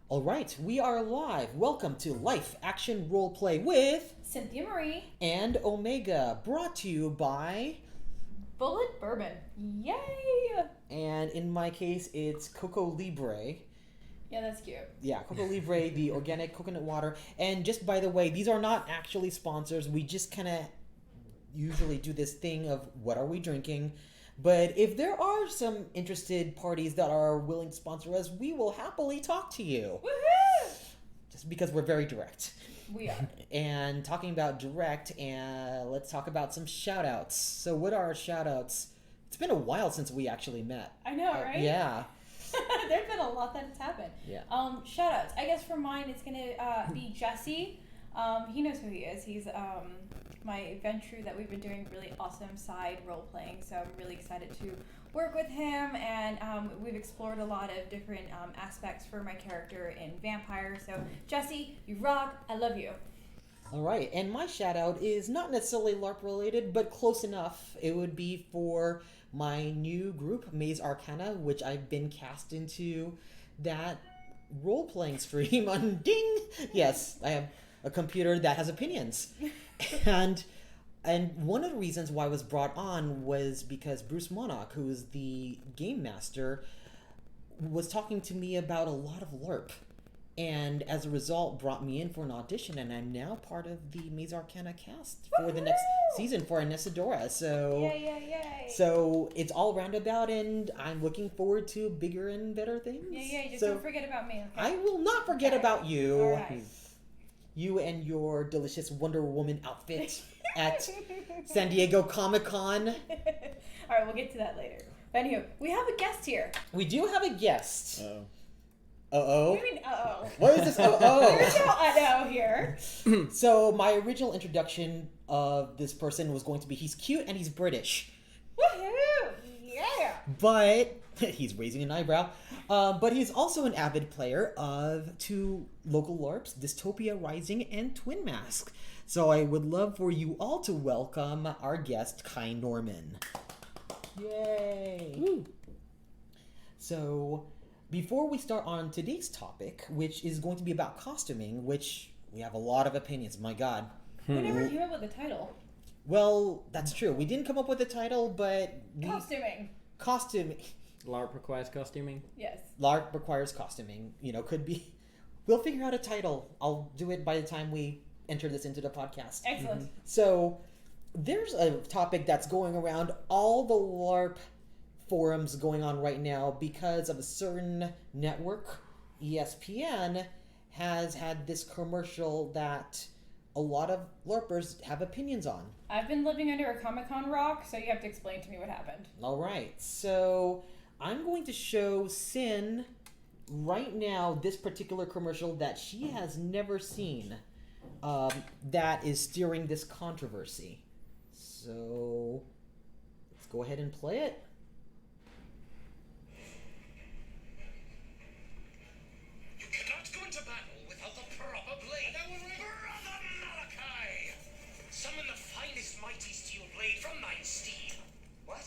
All right, we are live. Welcome to Life Action Roleplay with Cynthia Marie and Omega, brought to you by Bullet Bourbon. Yay! And in my case, it's Coco Libre. Yeah, that's cute. Yeah, Coco Libre, the organic coconut water. And just by the way, these are not actually sponsors. We just kind of usually do this thing of what are we drinking. But if there are some interested parties that are willing to sponsor us, we will happily talk to you. Woohoo! Just because we're very direct. We are. And talking about direct, let's talk about some shout-outs. So what are our shout-outs? It's been a while since we actually met. I know, right? Yeah. There's been a lot that has happened. Yeah. Shout outs. I guess for mine, it's going to be Jesse. He knows who he is. He's my venture that we've been doing really awesome side role playing. So I'm really excited to work with him. And we've explored a lot of different aspects for my character in Vampire. So Jesse, you rock. I love you. All right. And my shout out is not necessarily LARP related, but close enough. It would be for my new group, Maze Arcana, which I've been cast into that role-playing stream on Ding. Yes, I have a computer that has opinions. And one of the reasons why I was brought on was because Bruce Monarch, who is the game master, was talking to me about a lot of LARP. And as a result, brought me in for an audition, and I'm now part of the Maze Arcana cast for the next season for Anesidora. So, Yay. So it's all roundabout, and I'm looking forward to bigger and better things. Yeah. Just don't forget about me. Okay? I will not forget about you. All right. You and your delicious Wonder Woman outfit at San Diego Comic-Con. All right, we'll get to that later. But anyway, we have a guest here. We do have a guest. Uh-oh. Uh-oh? What do you mean, uh-oh? What is this uh-oh? There's no uh-oh here. So my original introduction of this person was going to be he's cute and he's British. Woohoo! Yeah! But he's raising an eyebrow. But he's also an avid player of two local LARPs, Dystopia Rising and Twin Mask. So I would love for you all to welcome our guest, Kai Norman. Yay! Woo. So before we start on today's topic, which is going to be about costuming, which we have a lot of opinions, my god. We never came up with a title. Well, that's true. We didn't come up with a title, but Costuming. Costuming. LARP requires costuming? Yes. LARP requires costuming. Could be. We'll figure out a title. I'll do it by the time we enter this into the podcast. Excellent. Mm-hmm. So, there's a topic that's going around all the LARP forums going on right now because of a certain network, ESPN, has had this commercial that a lot of LARPers have opinions on. I've been living under a Comic-Con rock, so you have to explain to me what happened. All right, so I'm going to show Cyn right now this particular commercial that she has never seen that is steering this controversy. So let's go ahead and play it. You cannot go into battle without the proper blade. Brother Malachi! Summon the finest mighty steel blade from thine steed. What?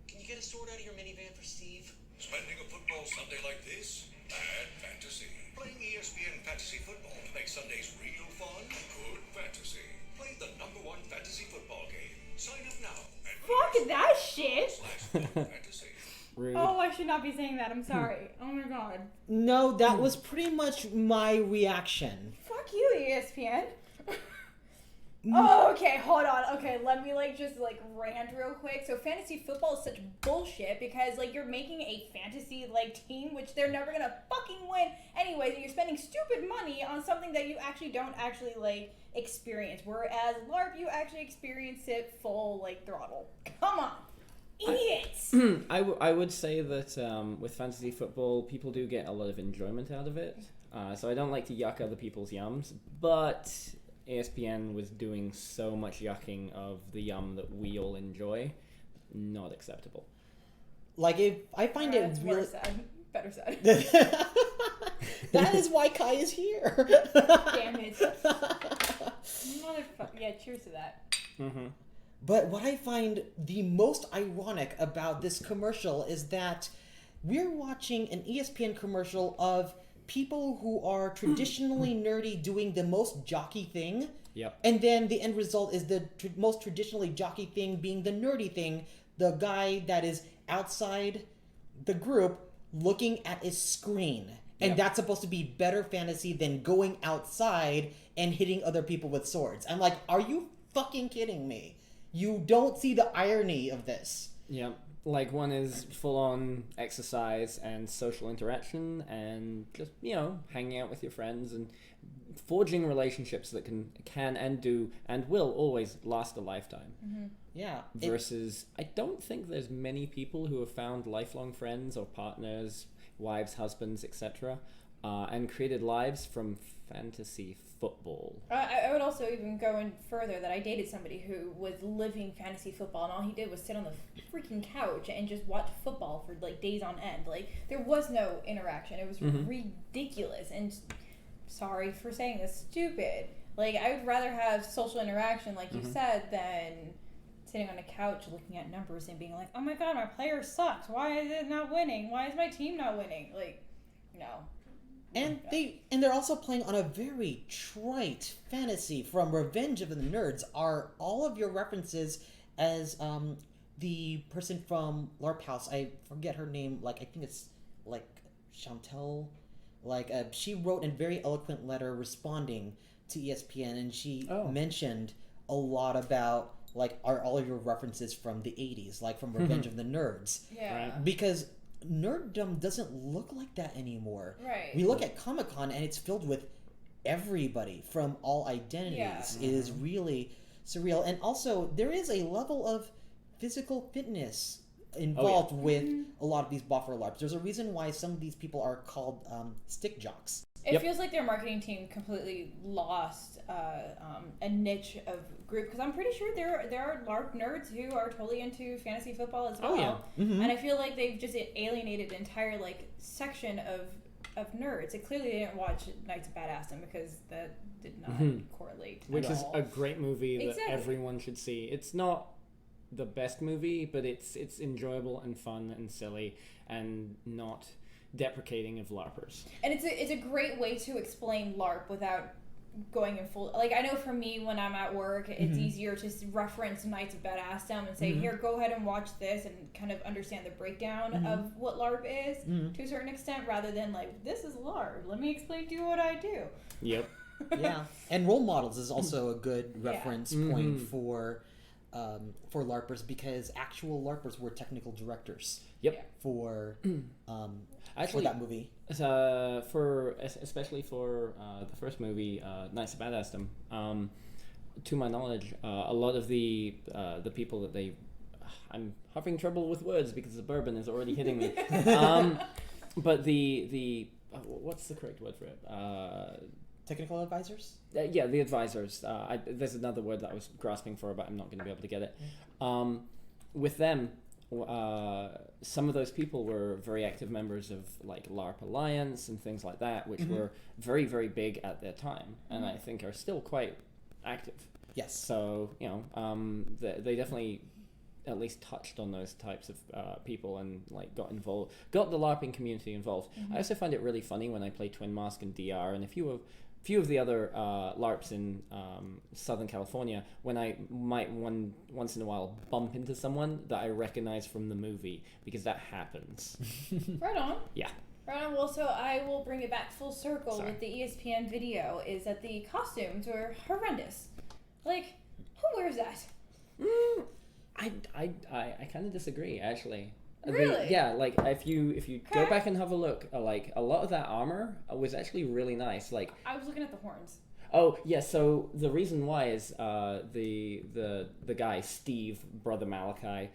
Can you get a sword out of your minivan for Steve? Spending a football Sunday like this? Bad fantasy. Playing ESPN Fantasy Football to make Sundays real fun? Good fantasy. Play the #1 fantasy football game. Sign up now at Fuck that shit! fantasy. Rude. Oh, I should not be saying that. I'm sorry. Oh my god. No, that was pretty much my reaction. Fuck you, ESPN. Oh, okay, hold on. Okay, let me just rant real quick. So fantasy football is such bullshit because you're making a fantasy team which they're never gonna fucking win anyway. So you're spending stupid money on something that you actually don't experience. Whereas LARP, you actually experience it full throttle. Come on, idiots. I would say that with fantasy football, people do get a lot of enjoyment out of it. So I don't like to yuck other people's yums, but ESPN was doing so much yucking of the yum that we all enjoy. Not acceptable. If I find it That's really worse said. Better said. that is why Kai is here. Damn it. Motherfucker. Yeah, cheers to that. Mm-hmm. But what I find the most ironic about this commercial is that we're watching an ESPN commercial of people who are traditionally nerdy doing the most jockey thing. Yep. And then the end result is the most traditionally jockey thing being the nerdy thing. The guy that is outside the group looking at a screen. And Yep. that's supposed to be better fantasy than going outside and hitting other people with swords. I'm like, are you fucking kidding me? You don't see the irony of this. Yeah, like one is full-on exercise and social interaction and just, hanging out with your friends and forging relationships that can and do and will always last a lifetime. Mm-hmm. Yeah. Versus, I don't think there's many people who have found lifelong friends or partners, wives, husbands, etc., and created lives from fantasy football. I would also even go in further that I dated somebody who was living fantasy football, and all he did was sit on the freaking couch and just watch football for like days on end. Like, there was no interaction. It was ridiculous. And sorry for saying this, stupid. Like, I would rather have social interaction, like you said, than sitting on a couch looking at numbers and being like, oh my god, my player sucks. Why is it not winning? Why is my team not winning? Like, no. And they're also playing on a very trite fantasy from Revenge of the Nerds. Are all of your references as the person from LARP House? I forget her name. Like, I think it's like Chantel. Like, she wrote a very eloquent letter responding to ESPN, and she mentioned a lot about, like, are all of your references from the 80s, like from Revenge of the Nerds. Yeah. Right. Because nerddom doesn't look like that anymore. Right. We look at Comic-Con and it's filled with everybody from all identities. Yeah. It is really surreal. And also, there is a level of physical fitness involved with a lot of these buffer LARPs. There's a reason why some of these people are called stick jocks. It feels like their marketing team completely lost a niche of group, because I'm pretty sure there are LARP nerds who are totally into fantasy football as well. Oh, yeah. Mm-hmm. And I feel like they've just alienated an entire like section of nerds. It clearly they didn't watch Knights of Badassdom, because that did not correlate Which at is all. a great movie that Exactly. everyone should see. It's not the best movie, but it's enjoyable and fun and silly and not deprecating of LARPers. And it's a great way to explain LARP without going in full. Like, I know for me, when I'm at work, it's easier to reference Knights of Badassdom and say, here, go ahead and watch this, and kind of understand the breakdown of what LARP is to a certain extent, rather than like, this is LARP, let me explain to you what I do. Yep. Yeah. And role models is also a good reference point for LARPers, because actual LARPers were technical directors. Yep. For Actually, that movie. Especially for the first movie, Knights of Badassdom, to my knowledge, a lot of the people that they... I'm having trouble with words because the bourbon is already hitting me. But the what's the correct word for it? Technical advisors? Yeah, the advisors. There's another word that I was grasping for, but I'm not going to be able to get it. With them, some of those people were very active members of like LARP Alliance and things like that, which were very, very big at their time, and I think are still quite active. Yes. So, they definitely at least touched on those types of people and like got the LARPing community involved. I also find it really funny when I play Twin Mask and DR, and a few of the other LARPs in Southern California, when I might once in a while bump into someone that I recognize from the movie, because that happens. Right on. Yeah. Right on. Well, so I will bring it back full circle Sorry. with the ESPN video, is that the costumes were horrendous. Like, who wears that? I kind of disagree, actually. Really? Yeah, like if you go back and have a look, like a lot of that armor was actually really nice. Like, I was looking at the horns. oh yeah, so the reason why is the guy Steve, brother Malachi,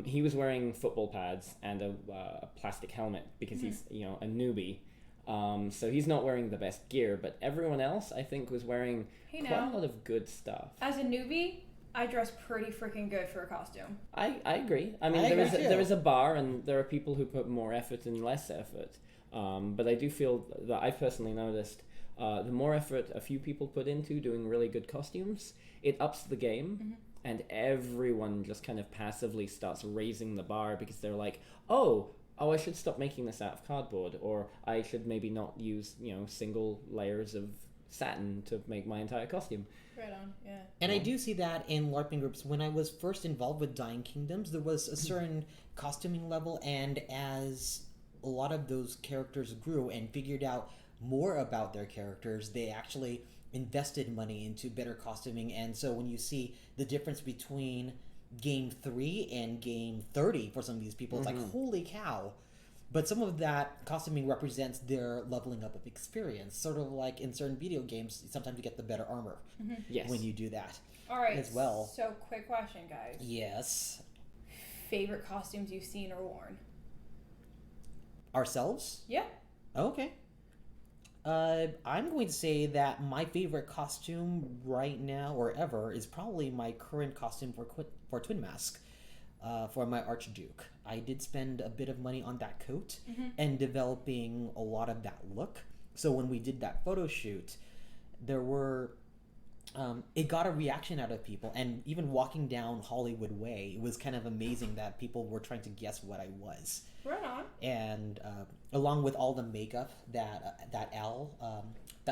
he was wearing football pads and a plastic helmet because he's a newbie. So he's not wearing the best gear, but everyone else I think was wearing quite a lot of good stuff. As a newbie, I dress pretty freaking good for a costume. I agree. I mean, there is a bar, and there are people who put more effort and less effort. But I do feel that I've personally noticed the more effort a few people put into doing really good costumes, it ups the game, and everyone just kind of passively starts raising the bar because they're like, oh, oh, I should stop making this out of cardboard, or I should maybe not use, single layers of satin to make my entire costume. Right on, yeah. And I do see that in LARPing groups. When I was first involved with Dying Kingdoms, there was a certain costuming level, and as a lot of those characters grew and figured out more about their characters, they actually invested money into better costuming. And so when you see the difference between game 3 and game 30 for some of these people, it's like, holy cow. But some of that costuming represents their leveling up of experience. Sort of like in certain video games, sometimes you get the better armor Yes. when you do that. All right. As well. So, quick question, guys. Yes. Favorite costumes you've seen or worn? Ourselves? Yeah. Okay. I'm going to say that my favorite costume right now or ever is probably my current costume for Twin Mask, for my Archduke. I did spend a bit of money on that coat and developing a lot of that look. So when we did that photo shoot, there were... it got a reaction out of people, and even walking down Hollywood Way, it was kind of amazing that people were trying to guess what I was. Right on. And along with all the makeup that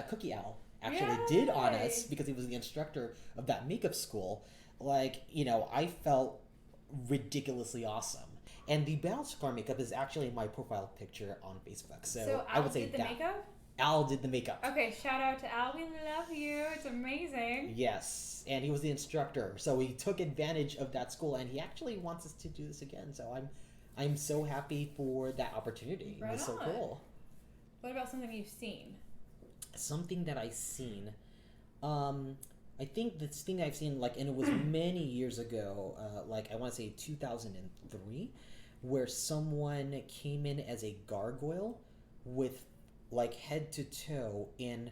Cookie Owl actually did on us, because he was the instructor of that makeup school, I felt ridiculously awesome. And the Battlescar makeup is actually my profile picture on Facebook. So I Al would say did the that makeup? Al did the makeup. Okay, shout out to Al. We love you. It's amazing. Yes, and he was the instructor, so he took advantage of that school, and he actually wants us to do this again. So I'm so happy for that opportunity. Right It was so on. cool. What about something you've seen? Something that I've seen. I think this thing I've seen, and it was many years ago, I want to say 2003, where someone came in as a gargoyle with head to toe in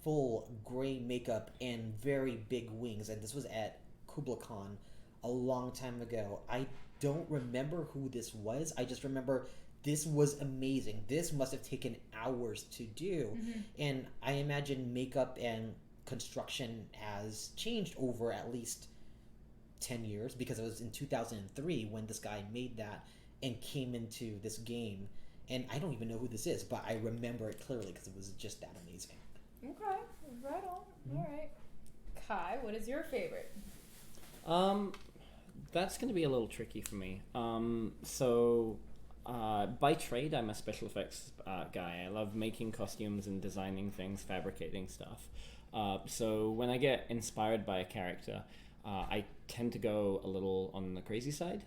full gray makeup and very big wings, and this was at Kubla Khan a long time ago. I don't remember who this was. I just remember this was amazing. This must have taken hours to do, and I imagine makeup and construction has changed over at least 10 years, because it was in 2003 when this guy made that and came into this game. And I don't even know who this is, but I remember it clearly because it was just that amazing. Okay, right on. All right. Kai, what is your favorite? That's going to be a little tricky for me. By trade, I'm a special effects guy. I love making costumes and designing things, fabricating stuff. So when I get inspired by a character, I tend to go a little on the crazy side.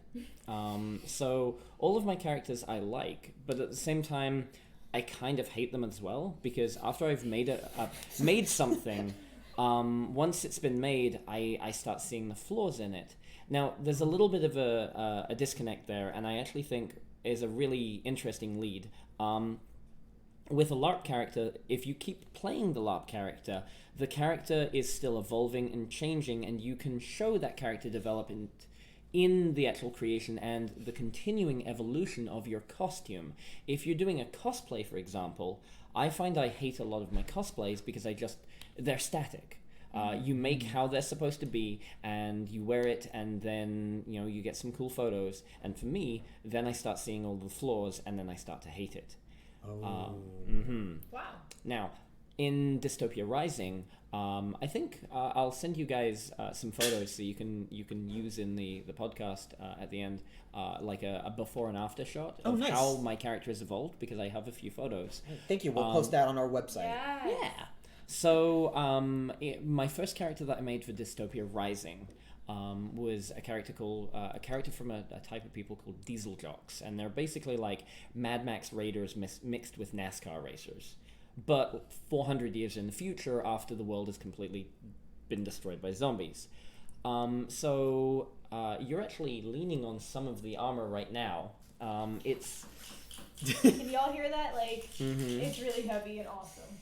So all of my characters I like, but at the same time, I kind of hate them as well, because after I've made something, once it's been made, I start seeing the flaws in it. Now, there's a little bit of a disconnect there, and I actually think is a really interesting lead. With a LARP character, if you keep playing the LARP character, the character is still evolving and changing, and you can show that character development in the actual creation and the continuing evolution of your costume. If you're doing a cosplay, for example, I find I hate a lot of my cosplays because they're static. You make how they're supposed to be, and you wear it, and then you get some cool photos. And for me, then I start seeing all the flaws, and then I start to hate it. Oh. Wow. Now, in Dystopia Rising, I think I'll send you guys some photos so you can use in the podcast at the end, like a before and after shot of nice. how my character has evolved, because I have a few photos. Thank you. We'll post that on our website. Yes. Yeah. So my first character that I made for Dystopia Rising was a character from a type of people called Diesel Jocks, and they're basically like Mad Max Raiders mixed with NASCAR racers, but 400 years in the future after the world has completely been destroyed by zombies. So you're actually leaning on some of the armor right now. It's Can y'all hear that? It's really heavy and awesome.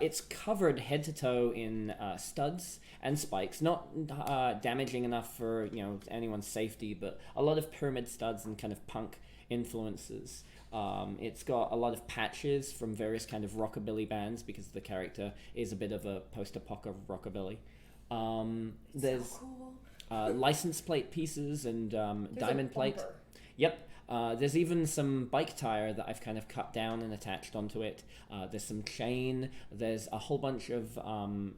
It's covered head to toe in studs and spikes, not damaging enough for anyone's safety, but a lot of pyramid studs and kind of punk influences. It's got a lot of patches from various kind of rockabilly bands, because the character is a bit of a post-apoc of rockabilly. There's So cool. license plate pieces and diamond plate. Bumper. Yep. There's even some bike tire that I've kind of cut down and attached onto it. There's some chain. There's a whole bunch of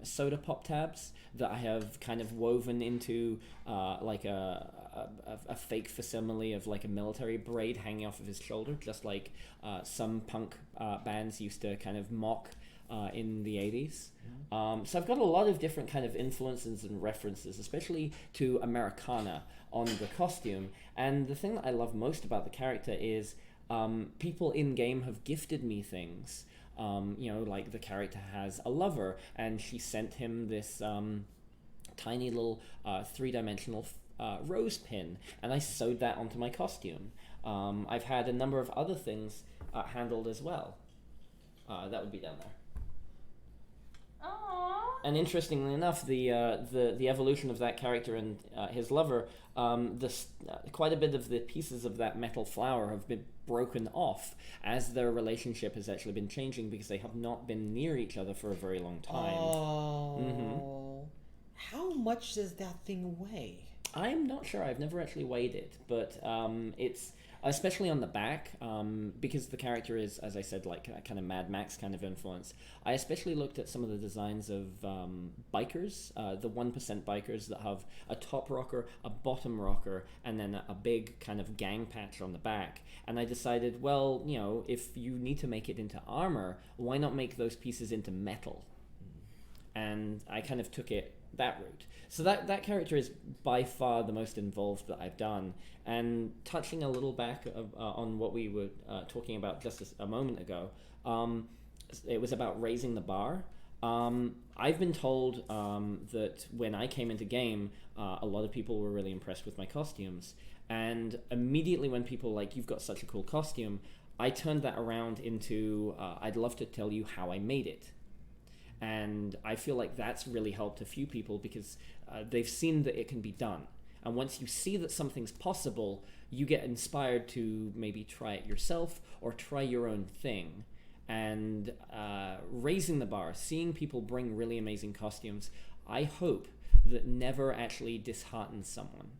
soda pop tabs that I have kind of woven into like a fake facsimile of like a military braid hanging off of his shoulder, just like some punk bands used to kind of mock in the 80s. So I've got a lot of different kind of influences and references, especially to Americana on the costume. And the thing that I love most about the character is people in-game have gifted me things. Like the character has a lover, and she sent him this tiny little three-dimensional rose pin, and I sewed that onto my costume. I've had a number of other things handled as well. That would be down there. Aww. And interestingly enough, the evolution of that character and his lover, quite a bit of the pieces of that metal flower have been broken off as their relationship has actually been changing because they have not been near each other for a very long time. Oh. How much does that thing weigh? I'm not sure. I've never actually weighed it, but it's especially on the back, because the character is, as I said, like a kind of Mad Max kind of influence. I especially looked at some of the designs of bikers, the 1% bikers that have a top rocker, a bottom rocker, and then a big kind of gang patch on the back. And I decided, well, if you need to make it into armor, why not make those pieces into metal? And I kind of took it that route. So that character is by far the most involved that I've done. And touching a little back on what we were talking about just a moment ago, it was about raising the bar. I've been told that when I came into game, a lot of people were really impressed with my costumes. And immediately when people were like, you've got such a cool costume, I turned that around into, I'd love to tell you how I made it. And I feel like that's really helped a few people because they've seen that it can be done. And once you see that something's possible, you get inspired to maybe try it yourself or try your own thing. And raising the bar, seeing people bring really amazing costumes, I hope that never actually disheartens someone.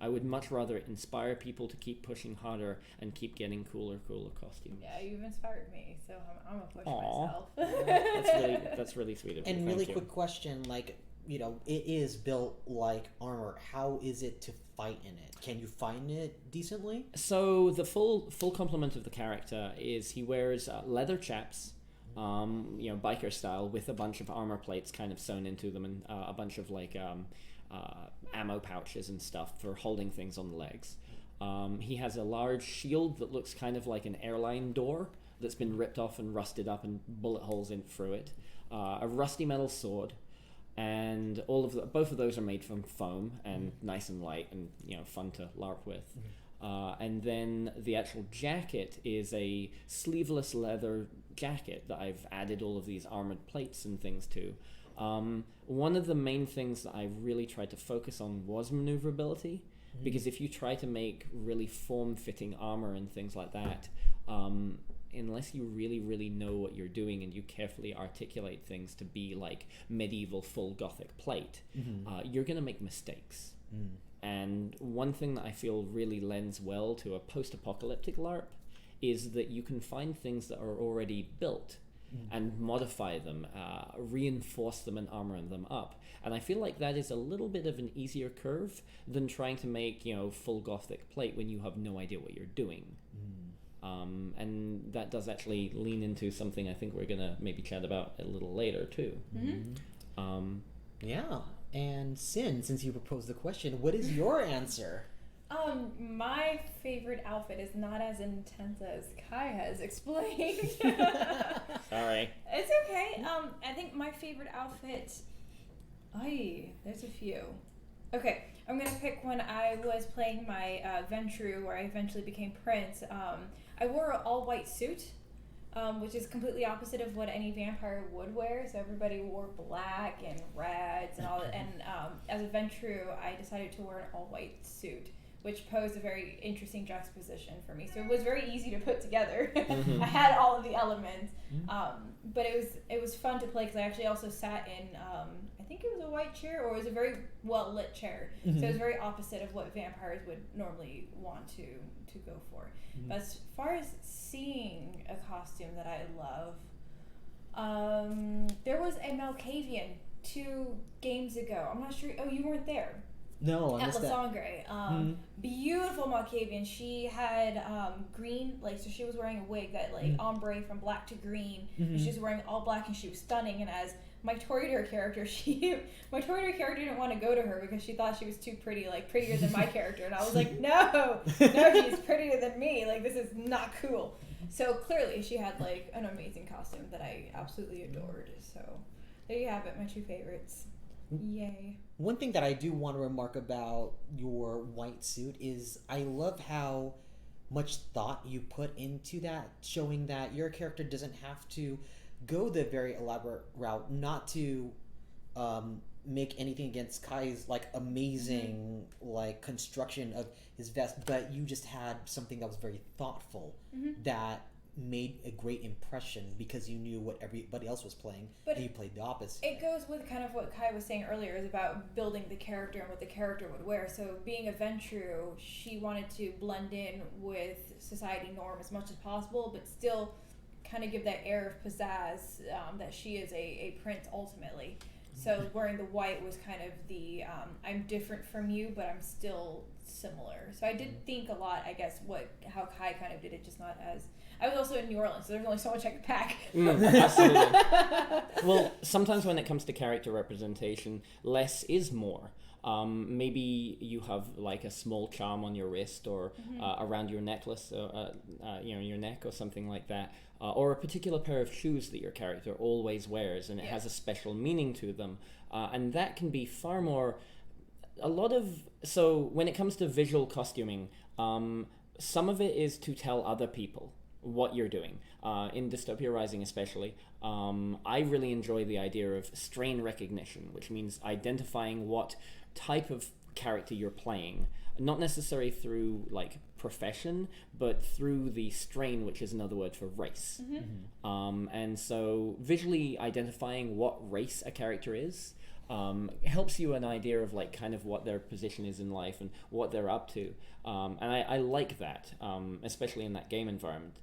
I would much rather inspire people to keep pushing harder and keep getting cooler costumes. Yeah, you've inspired me, so I'm gonna push Aww. myself. That's really sweet of you. And Thank really you. quick question, like, it is built like armor. How is it to fight in it? Can you find it decently? So the full complement of the character is he wears leather chaps, biker style, with a bunch of armor plates kind of sewn into them, and a bunch of like ammo pouches and stuff for holding things on the legs. He has a large shield that looks kind of like an airline door that's been ripped off and rusted up and bullet holes in through it. A rusty metal sword, and both of those are made from foam and nice and light and fun to LARP with. And then the actual jacket is a sleeveless leather jacket that I've added all of these armored plates and things to. One of the main things that I really tried to focus on was maneuverability, because if you try to make really form-fitting armor and things like that, unless you really, really know what you're doing and you carefully articulate things to be like medieval full Gothic plate, you're going to make mistakes. And one thing that I feel really lends well to a post-apocalyptic LARP is that you can find things that are already built and modify them, reinforce them and armor them up. And I feel like that is a little bit of an easier curve than trying to make, full Gothic plate when you have no idea what you're doing. And that does actually lean into something I think we're going to maybe chat about a little later too. Yeah. And Cyn, since you proposed the question, what is your answer? My favorite outfit is not as intense as Kai has explained. Sorry. It's okay. I think my favorite outfit, there's a few. Okay, I'm gonna pick when I was playing my Ventru, where I eventually became Prince. I wore an all-white suit, which is completely opposite of what any vampire would wear. So everybody wore black and reds and all that. And as a Ventru, I decided to wear an all-white suit, which posed a very interesting juxtaposition for me. So it was very easy to put together. I had all of the elements, but it was fun to play because I actually also sat in I think it was a white chair, or it was a very well lit chair. So it was very opposite of what vampires would normally want to go for. But as far as seeing a costume that I love, there was a Malkavian 2 games ago. I'm not sure. Oh, you weren't there. No, I At missed La that. Sangre. Beautiful Malkavian. She had green, like, so she was wearing a wig that, like, ombre from black to green. And she was wearing all black, and she was stunning. And as my Toreador character, my Toreador character didn't want to go to her because she thought she was too pretty, like, prettier than my character. And I was like, no, she's prettier than me. Like, this is not cool. So clearly she had, like, an amazing costume that I absolutely adored. So there you have it, my 2 favorites. Yay. One thing that I do want to remark about your white suit is I love how much thought you put into that, showing that your character doesn't have to go the very elaborate route, not to make anything against Kai's, like, amazing like construction of his vest, but you just had something that was very thoughtful that made a great impression because you knew what everybody else was playing, but and you played the opposite. It goes with kind of what Kai was saying earlier, is about building the character and what the character would wear. So being a Ventrue, she wanted to blend in with society norm as much as possible, but still kind of give that air of pizzazz that she is a prince ultimately. So wearing the white was kind of the I'm different from you, but I'm still similar. So I did think a lot, I guess, how Kai kind of did it, just not as... I was also in New Orleans, so there's only so much I could pack. Absolutely. Well, sometimes when it comes to character representation, less is more. Maybe you have like a small charm on your wrist or around your necklace, your neck or something like that, or a particular pair of shoes that your character always wears, and it has a special meaning to them, and that can be far more. So when it comes to visual costuming, some of it is to tell other people what you're doing. In Dystopia Rising especially, I really enjoy the idea of strain recognition, which means identifying what type of character you're playing, not necessarily through like profession, but through the strain, which is another word for race. And so visually identifying what race a character is helps you an idea of like kind of what their position is in life and what they're up to. And I like that, especially in that game environment.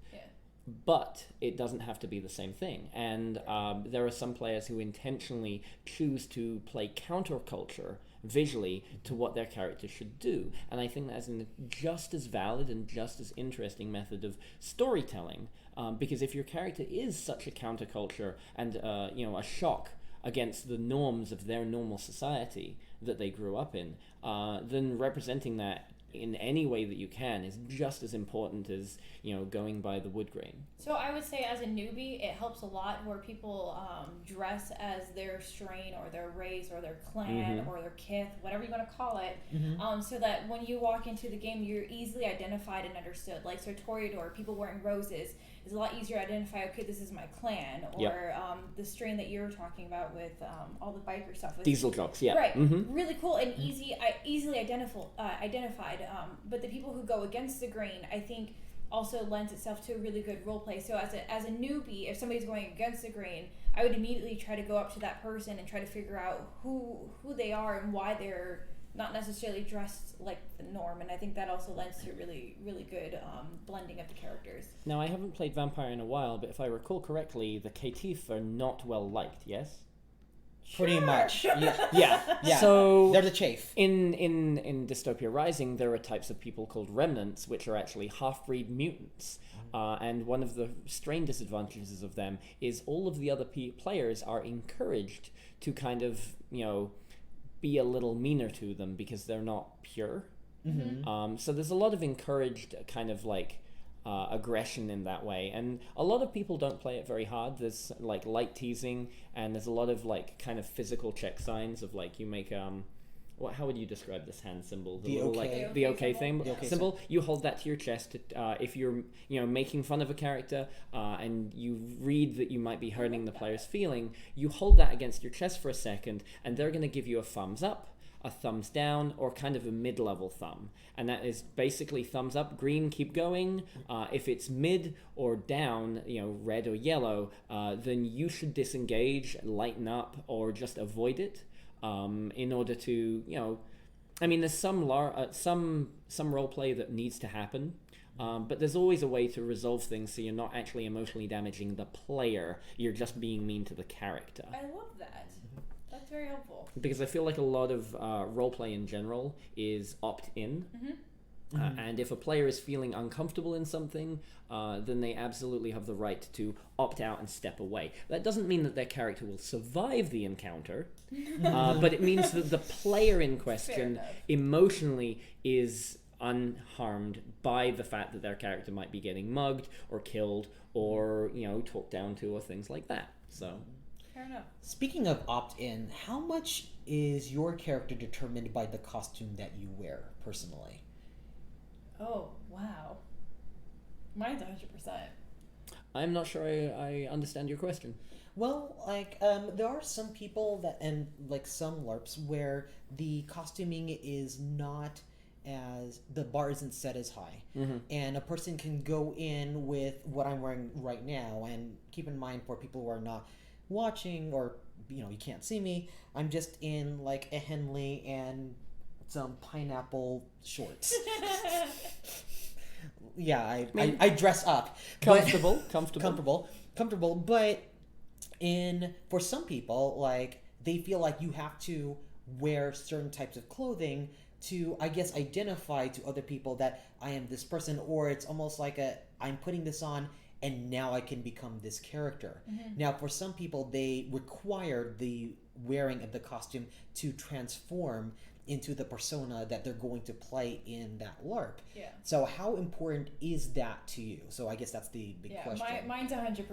But it doesn't have to be the same thing. And there are some players who intentionally choose to play counterculture visually to what their character should do. And I think that's a just as valid and just as interesting method of storytelling. Because if your character is such a counterculture and a shock against the norms of their normal society that they grew up in, then representing that in any way that you can is just as important as going by the wood grain. So I would say as a newbie, it helps a lot where people dress as their strain or their race or their clan or their kith, whatever you want to call it, so that when you walk into the game, you're easily identified and understood. Like, so Toreador, people wearing roses, is a lot easier to identify, okay, this is my clan, or the strain that you were talking about with all the biker stuff. With Diesel jocks, yeah. Right, really cool and easily identified. But the people who go against the grain, I think, also lends itself to a really good role play. So as a newbie, if somebody's going against the grain, I would immediately try to go up to that person and try to figure out who they are and why they're not necessarily dressed like the norm. And I think that also lends to really, really good blending of the characters. Now, I haven't played Vampire in a while, but if I recall correctly, the Caitiff are not well liked, yes? Pretty much. Yeah. So they're the chafe. In Dystopia Rising, there are types of people called remnants, which are actually half-breed mutants. And one of the strain disadvantages of them is all of the other players are encouraged to kind of, be a little meaner to them because they're not pure. So there's a lot of encouraged kind of like aggression in that way, and a lot of people don't play it very hard. There's like light teasing, and there's a lot of like kind of physical check signs of like you make how would you describe this hand symbol? The little, okay. like the okay thing. The okay symbol. You hold that to your chest. If you're making fun of a character and you read that you might be hurting the player's feeling, you hold that against your chest for a second, and they're going to give you a thumbs up, a thumbs down, or kind of a mid-level thumb. And that is basically thumbs up, green, keep going. If it's mid or down, red or yellow, then you should disengage, lighten up, or just avoid it. in order to, I mean, there's some role play that needs to happen, but there's always a way to resolve things so you're not actually emotionally damaging the player. You're just being mean to the character. I love that. That's very helpful. Because I feel like a lot of role play in general is opt-in. And if a player is feeling uncomfortable in something, then they absolutely have the right to opt out and step away. That doesn't mean that their character will survive the encounter, but it means that the player in question emotionally is unharmed by the fact that their character might be getting mugged or killed or, talked down to or things like that. So, fair enough. Speaking of opt-in, how much is your character determined by the costume that you wear personally? Oh, wow. Mine's 100%. I'm not sure I understand your question. Well, there are some people that, and some LARPs, where the costuming is not as, the bar isn't set as high. And a person can go in with what I'm wearing right now, and keep in mind for people who are not watching, or, you can't see me, I'm just in, a Henley and some pineapple shorts. Yeah, I dress up. Comfortable. But for some people, they feel like you have to wear certain types of clothing to, I guess, identify to other people that I am this person, or it's almost like I'm putting this on and now I can become this character. Now, for some people, they require the wearing of the costume to transform into the persona that they're going to play in that LARP. Yeah. So how important is that to you? So I guess that's the big question. Mine's 100%.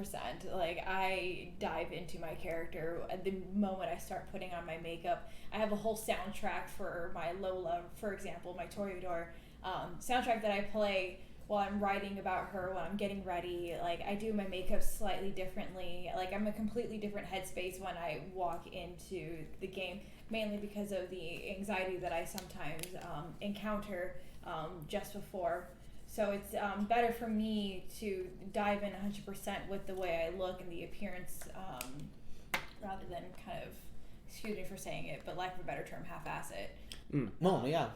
I dive into my character at the moment I start putting on my makeup. I have a whole soundtrack for my Lola, for example, my Toreador soundtrack that I play while I'm writing about her, when I'm getting ready. I do my makeup slightly differently. I'm a completely different headspace when I walk into the game, mainly because of the anxiety that I sometimes encounter just before. So it's better for me to dive in 100% with the way I look and the appearance, rather than kind of, excuse me for saying it, but lack of a better term, half-ass it. No, yeah.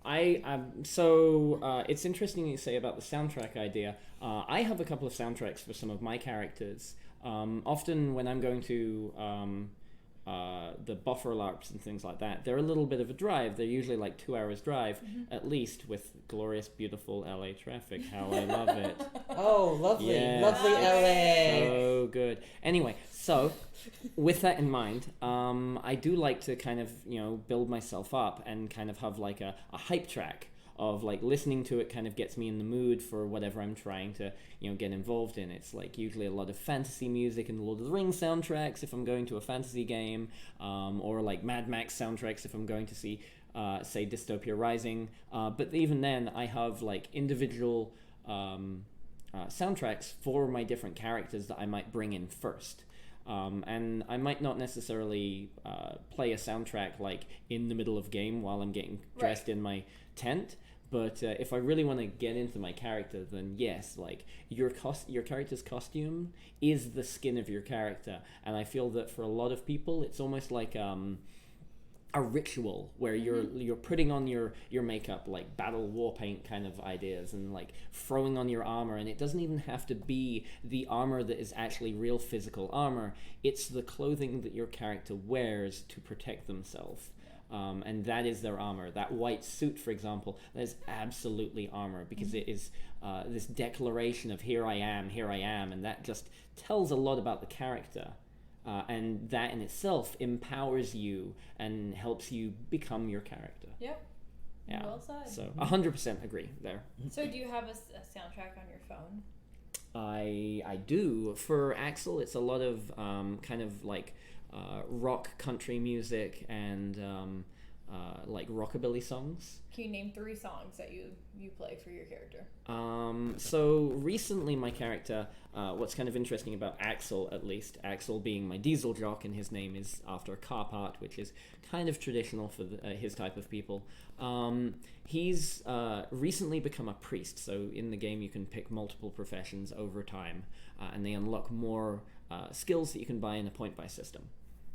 It's interesting you say about the soundtrack idea. I have a couple of soundtracks for some of my characters. Often when I'm going to the buffer LARPs and things like that, they're a little bit of a drive. They're usually 2 hours drive, at least, with glorious, beautiful LA traffic. How I love it. Oh, lovely. Yes. Lovely LA. So good. Anyway, so with that in mind, I do like to kind of, build myself up and kind of have a hype track of listening to it kind of gets me in the mood for whatever I'm trying to, get involved in. It's usually a lot of fantasy music and the Lord of the Rings soundtracks if I'm going to a fantasy game, or Mad Max soundtracks if I'm going to see, say, Dystopia Rising. But even then, I have individual soundtracks for my different characters that I might bring in first. And I might not necessarily play a soundtrack in the middle of game while I'm getting dressed in my tent, but if I really want to get into my character, then yes, your character's costume is the skin of your character, and I feel that for a lot of people it's almost like a ritual where you're putting on your makeup, battle war paint kind of ideas, and throwing on your armor, and it doesn't even have to be the armor that is actually real physical armor. It's the clothing that your character wears to protect themselves. And that is their armor. That white suit, for example, that is absolutely armor, because it is this declaration of here I am, and that just tells a lot about the character. And that in itself empowers you and helps you become your character. Yep. Yeah. Well said. So 100% agree there. So do you have a soundtrack on your phone? I do. For Axel, it's a lot of kind of rock country music and rockabilly songs. Can you name 3 songs that you play for your character? So recently my character, what's kind of interesting about Axel, at least, Axel being my diesel jock, and his name is after a car part, which is kind of traditional for his type of people. He's recently become a priest, so in the game you can pick multiple professions over time, and they unlock more skills that you can buy in a point-buy system.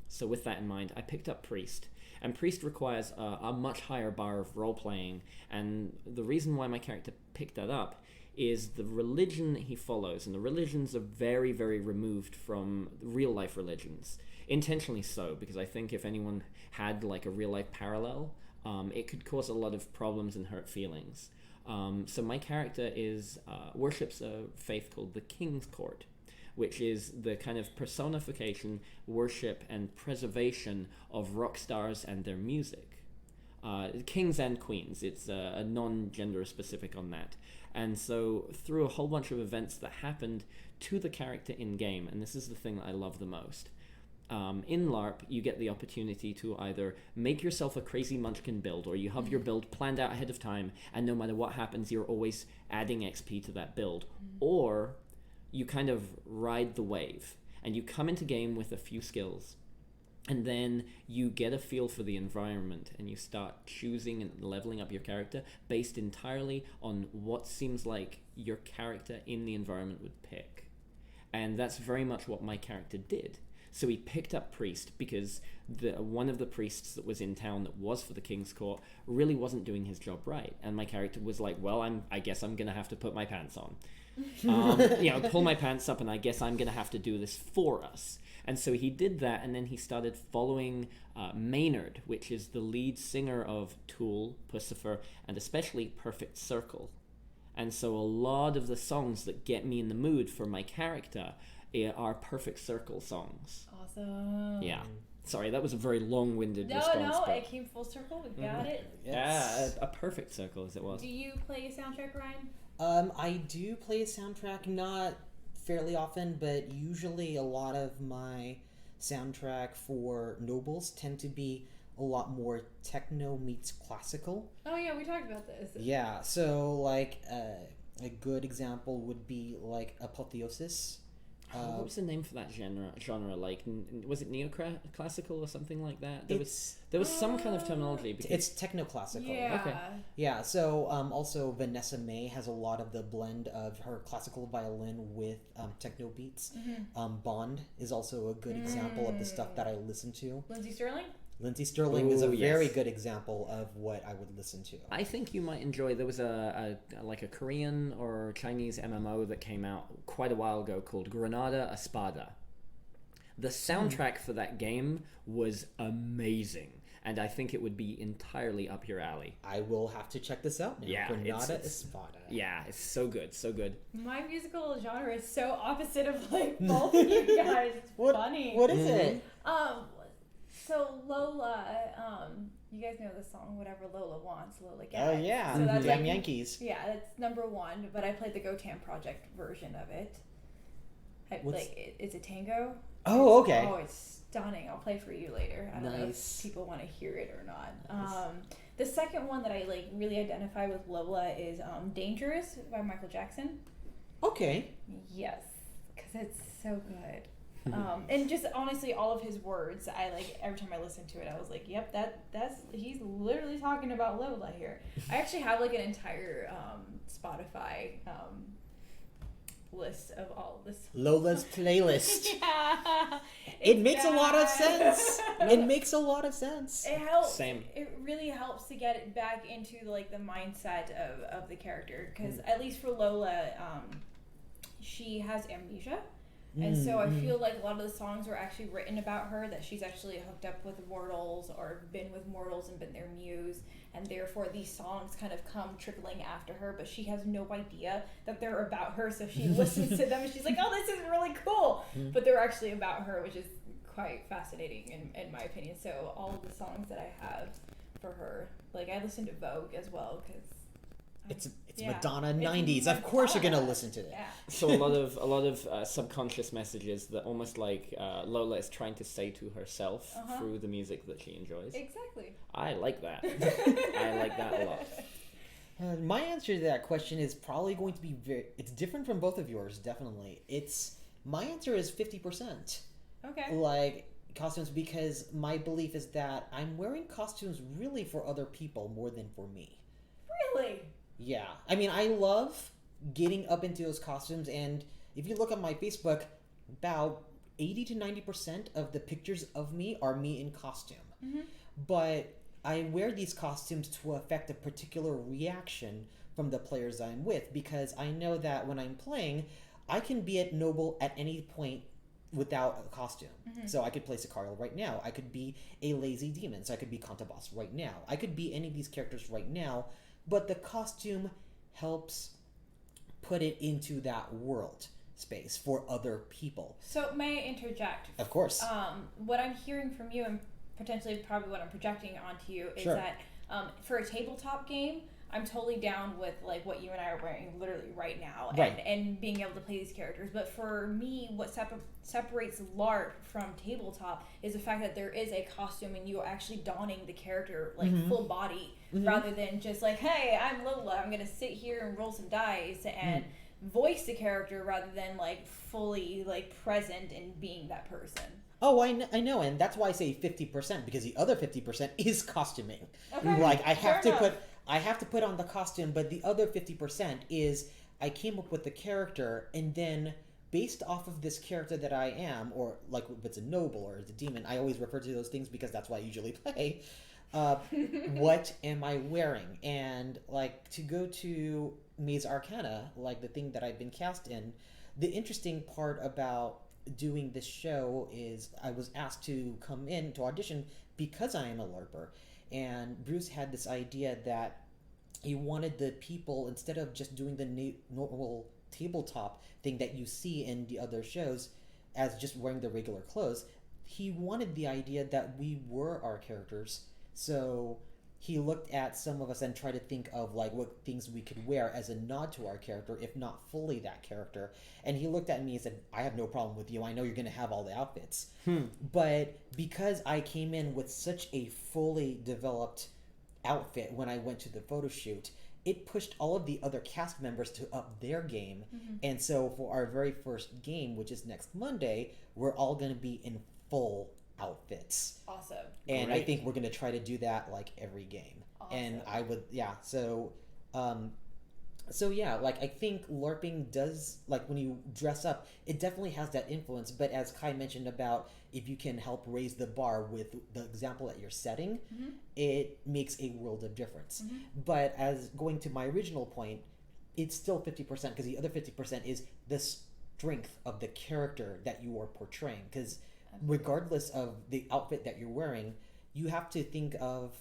So with that in mind, I picked up Priest. And Priest requires a much higher bar of role-playing, and the reason why my character picked that up is the religion he follows, and the religions are very, very removed from real-life religions. Intentionally so, because I think if anyone had like a real-life parallel, it could cause a lot of problems and hurt feelings. So my character worships a faith called the King's Court, which is the kind of personification, worship, and preservation of rock stars and their music. Kings and queens, it's a non-gender specific on that. And so through a whole bunch of events that happened to the character in-game, and this is the thing that I love the most, in LARP, you get the opportunity to either make yourself a crazy munchkin build, or you have your build planned out ahead of time, and no matter what happens, you're always adding XP to that build. Or you kind of ride the wave, and you come into game with a few skills, and then you get a feel for the environment, and you start choosing and leveling up your character based entirely on what seems like your character in the environment would pick. And that's very much what my character did. So he picked up Priest because one of the priests that was in town that was for the King's Court really wasn't doing his job right. And my character was like, well, I guess I'm going to have to put my pants on. Pull my pants up, and I guess I'm going to have to do this for us. And so he did that, and then he started following Maynard, which is the lead singer of Tool, Pucifer, and especially Perfect Circle. And so a lot of the songs that get me in the mood for my character are Perfect Circle songs. Awesome. Yeah. Sorry, that was a very long-winded response. No, but it came full circle. We got it. Yeah, a perfect circle as it was. Do you play a soundtrack, Ryan? I do play a soundtrack, not fairly often, but usually a lot of my soundtrack for Nobles tend to be a lot more techno meets classical. Oh yeah, we talked about this. Yeah, so like a good example would be like Apotheosis. What was the name for that genre? Like, was it neoclassical or something like that? There was some kind of terminology. Because it's techno-classical. Yeah. Okay. Yeah, so also Vanessa May has a lot of the blend of her classical violin with techno beats. Bond is also a good example of the stuff that I listen to. Lindsay Sterling? Lindsay Sterling is a very good example of what I would listen to. I think you might enjoy. There was a Korean or Chinese MMO that came out quite a while ago called Granada Espada. The soundtrack for that game was amazing, and I think it would be entirely up your alley. I will have to check this out now. Yeah, Granada Espada. Yeah, it's so good, so good. My musical genre is so opposite of like both of you guys. It's funny. What is it? So Lola, you guys know the song "Whatever Lola Wants," Lola Gets. Oh yeah, so that's Damn Yankees. Yeah, that's number one. But I played the Gotan Project version of it. It's a tango. Oh, okay. Oh, it's stunning. I'll play for you later. I don't know if people want to hear it or not. Nice. The second one that I really identify with Lola is "Dangerous" by Michael Jackson. Okay. Yes, because it's so good. And just honestly, all of his words, I every time I listen to it, I was like, "Yep, that's he's literally talking about Lola here." I actually have an entire Spotify list of all of this. Lola's playlist. Yeah, It makes a lot of sense. It makes a lot of sense. It helps. Same. It really helps to get it back into the mindset of the character, because at least for Lola, she has amnesia. And so I feel like a lot of the songs were actually written about her, that she's actually hooked up with mortals or been with mortals and been their muse, and therefore these songs kind of come trickling after her, but she has no idea that they're about her, so she listens to them and she's like, oh, this is really cool, but they're actually about her, which is quite fascinating in my opinion. So all of the songs that I have for her, I listen to Vogue as well, because It's Madonna 90s. Of course you're gonna listen to it. Yeah. So a lot of subconscious messages that almost Lola is trying to say to herself through the music that she enjoys. Exactly. I like that. I like that a lot. My answer to that question is probably going to be it's different from both of yours, definitely. My answer is 50%. Okay. Costumes, because my belief is that I'm wearing costumes really for other people more than for me. Really? Yeah. I mean, I love getting up into those costumes, and if you look at my Facebook, about 80 to 90% of the pictures of me are me in costume. But I wear these costumes to affect a particular reaction from the players I'm with, because I know that when I'm playing, I can be at Noble at any point without a costume. So I could play Sicario right now. I could be a lazy demon, so I could be Contabas right now. I could be any of these characters right now, but the costume helps put it into that world space for other people. So may I interject? Of course. What I'm hearing from you, and potentially probably what I'm projecting onto you, is Sure. that for a tabletop game, I'm totally down with like what you and I are wearing literally right now, Right. and being able to play these characters. But for me, what separates LARP from tabletop is the fact that there is a costume and you are actually donning the character like full body, rather than just like, hey, I'm Lola, I'm gonna sit here and roll some dice and voice the character rather than like fully like present and being that person. Oh, I know, and that's why I say 50%, because the other 50% is costuming. Okay, Like I have fair to enough. I have to put on the costume, but the other 50% is I came up with the character, and then based off of this character that I am, or like if it's a noble or it's a demon, I always refer to those things because that's what I usually play. What am I wearing? And like to go to Maze Arcana, like the thing that I've been cast in, the interesting part about doing this show is I was asked to come in to audition because I am a LARPer. And Bruce had this idea that he wanted the people, instead of just doing the normal tabletop thing that you see in the other shows as just wearing the regular clothes, he wanted the idea that we were our characters. So he looked at some of us and tried to think of like what things we could wear as a nod to our character, if not fully that character. And he looked at me and said, I have no problem with you. I know you're going to have all the outfits. But because I came in with such a fully developed outfit when I went to the photo shoot, it pushed all of the other cast members to up their game. And so for our very first game, which is next Monday, we're all going to be in full outfits. Awesome. And I Great. think we're going to try to do that like every game. And I would, yeah. So yeah, like I think LARPing does, like when you dress up, it definitely has that influence. But as Kai mentioned about if you can help raise the bar with the example that you're setting, it makes a world of difference. But as going to my original point, it's still 50%, because the other 50% is the strength of the character that you are portraying. Because regardless of the outfit that you're wearing, you have to think of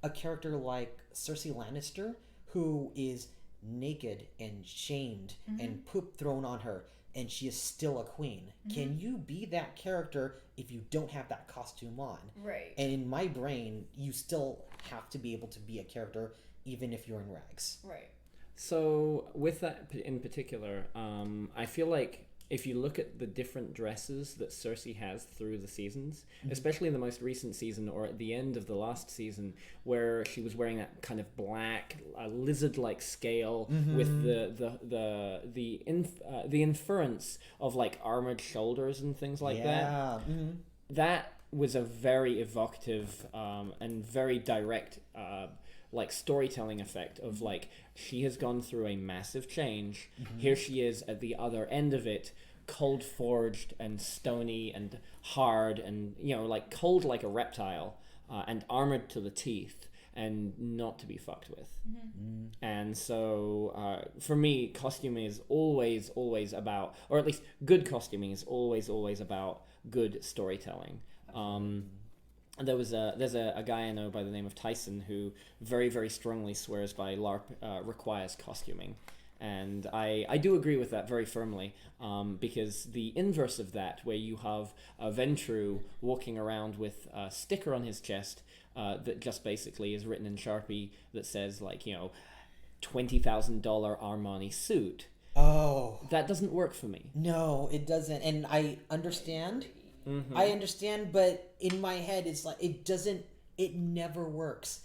a character like Cersei Lannister, who is naked and shamed and poop thrown on her, and she is still a queen. Can you be that character if you don't have that costume on? Right. And in my brain, you still have to be able to be a character even if you're in rags. Right. So with that in particular, I feel like if you look at the different dresses that Cersei has through the seasons, especially in the most recent season or at the end of the last season, where she was wearing that kind of black lizard-like scale with the inference of like armored shoulders and things like that. That was a very evocative and very direct like storytelling effect of like she has gone through a massive change. Here she is at the other end of it, cold forged and stony and hard and like cold like a reptile and armored to the teeth and not to be fucked with. And so for me, costuming is always about, or at least good costuming is always about good storytelling. There's a guy I know by the name of Tyson who very strongly swears by LARP requires costuming, and I do agree with that very firmly, because the inverse of that, where you have a Ventru walking around with a sticker on his chest that just basically is written in Sharpie that says like $20,000 Armani suit. Oh, That doesn't work for me. no, it doesn't. And I understand. I understand, but in my head, it's like it never works.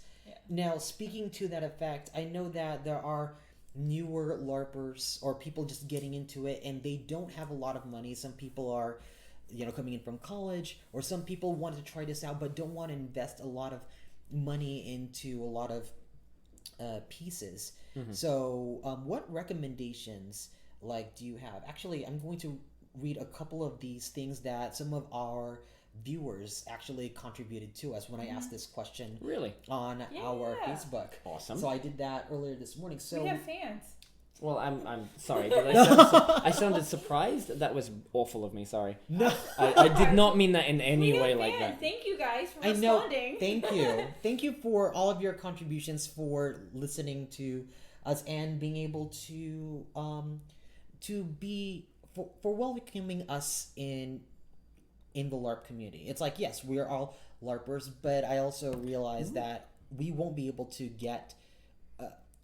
Now, speaking to that effect, I know that there are newer LARPers or people just getting into it, and they don't have a lot of money. Some people are, coming in from college, or some people want to try this out but don't want to invest a lot of money into a lot of pieces. So, what recommendations do you have? Actually, I'm going to read a couple of these things that some of our viewers actually contributed to us when I asked this question Really? on our Facebook. Awesome. So I did that earlier this morning. So We have fans. Well, I'm sorry. Did I sounded surprised? That was awful of me. Sorry. no, I did not mean that in any We have way fans. like that. Thank you guys for I know. responding. Thank you for all of your contributions, for listening to us and being able to be for welcoming us in the LARP community. It's like, yes, we're all LARPers, but I also realize that we won't be able to get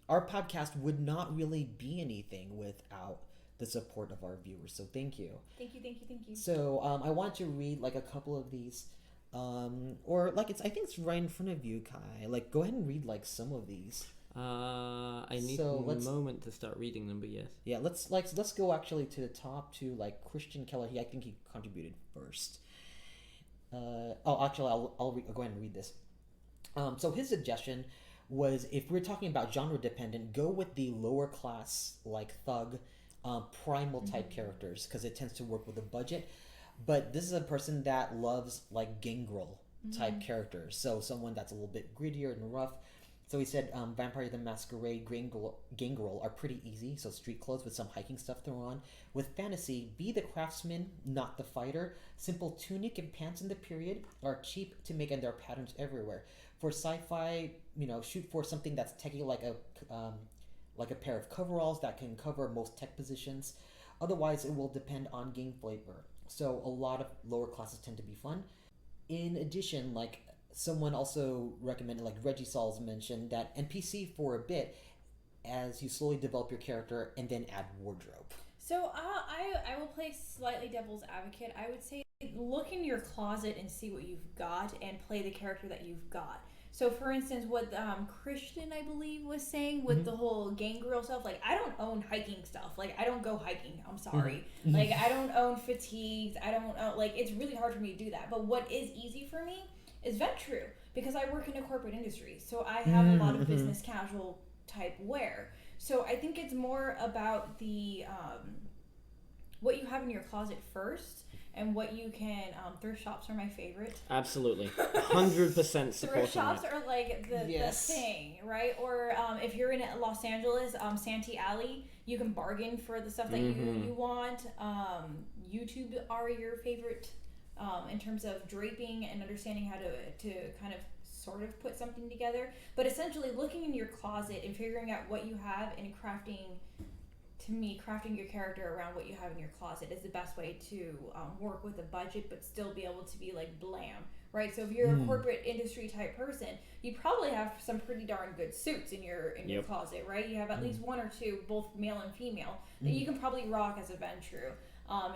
our podcast would not really be anything without the support of our viewers. So thank you. Thank you. So I want to read like a couple of these, or like I think it's right in front of you, Kai. Like, go ahead and read like some of these. I need So a moment to start reading them, but yes. Yeah, let's go actually to the top to like Christian Keller. I think he contributed first. Actually, I'll go ahead and read this. So his suggestion was, if we're talking about genre dependent, go with the lower class like thug, primal type characters, because it tends to work with a budget. But this is a person that loves like gangrel type characters, so someone that's a little bit grittier and rough. So he said Vampire the Masquerade, gangrel are pretty easy, so street clothes with some hiking stuff thrown on. With fantasy, be the craftsman, not the fighter. Simple tunic and pants in the period are cheap to make, and there are patterns everywhere. For sci-fi, shoot for something that's techy, like a pair of coveralls that can cover most tech positions. Otherwise, it will depend on game flavor. So a lot of lower classes tend to be fun. In addition, like someone also recommended, like Reggie Sauls mentioned, that NPC for a bit as you slowly develop your character and then add wardrobe. So I will play slightly devil's advocate. I would say look in your closet and see what you've got and play the character that you've got. So for instance, what Christian, I believe, was saying with the whole gangrel stuff, like I don't own hiking stuff. Like I don't go hiking. I'm sorry. Like I don't own fatigues. I don't own, like it's really hard for me to do that. But what is easy for me is Ventru, because I work in a corporate industry. So I have a lot of business casual type wear. So I think it's more about the what you have in your closet first and what you can thrift shops are my favorite. Absolutely. 100% supporting Thrift shops that. are like the thing, right? Or if you're in Los Angeles, Santee Alley, you can bargain for the stuff that you want. YouTube are your favorite in terms of draping and understanding how to kind of sort of put something together. But essentially looking in your closet and figuring out what you have and crafting your character around what you have in your closet is the best way to work with a budget but still be able to be like blam, right? So if you're a corporate industry type person, you probably have some pretty darn good suits in your closet, right? You have at least one or two, both male and female, that you can probably rock as a Ventru.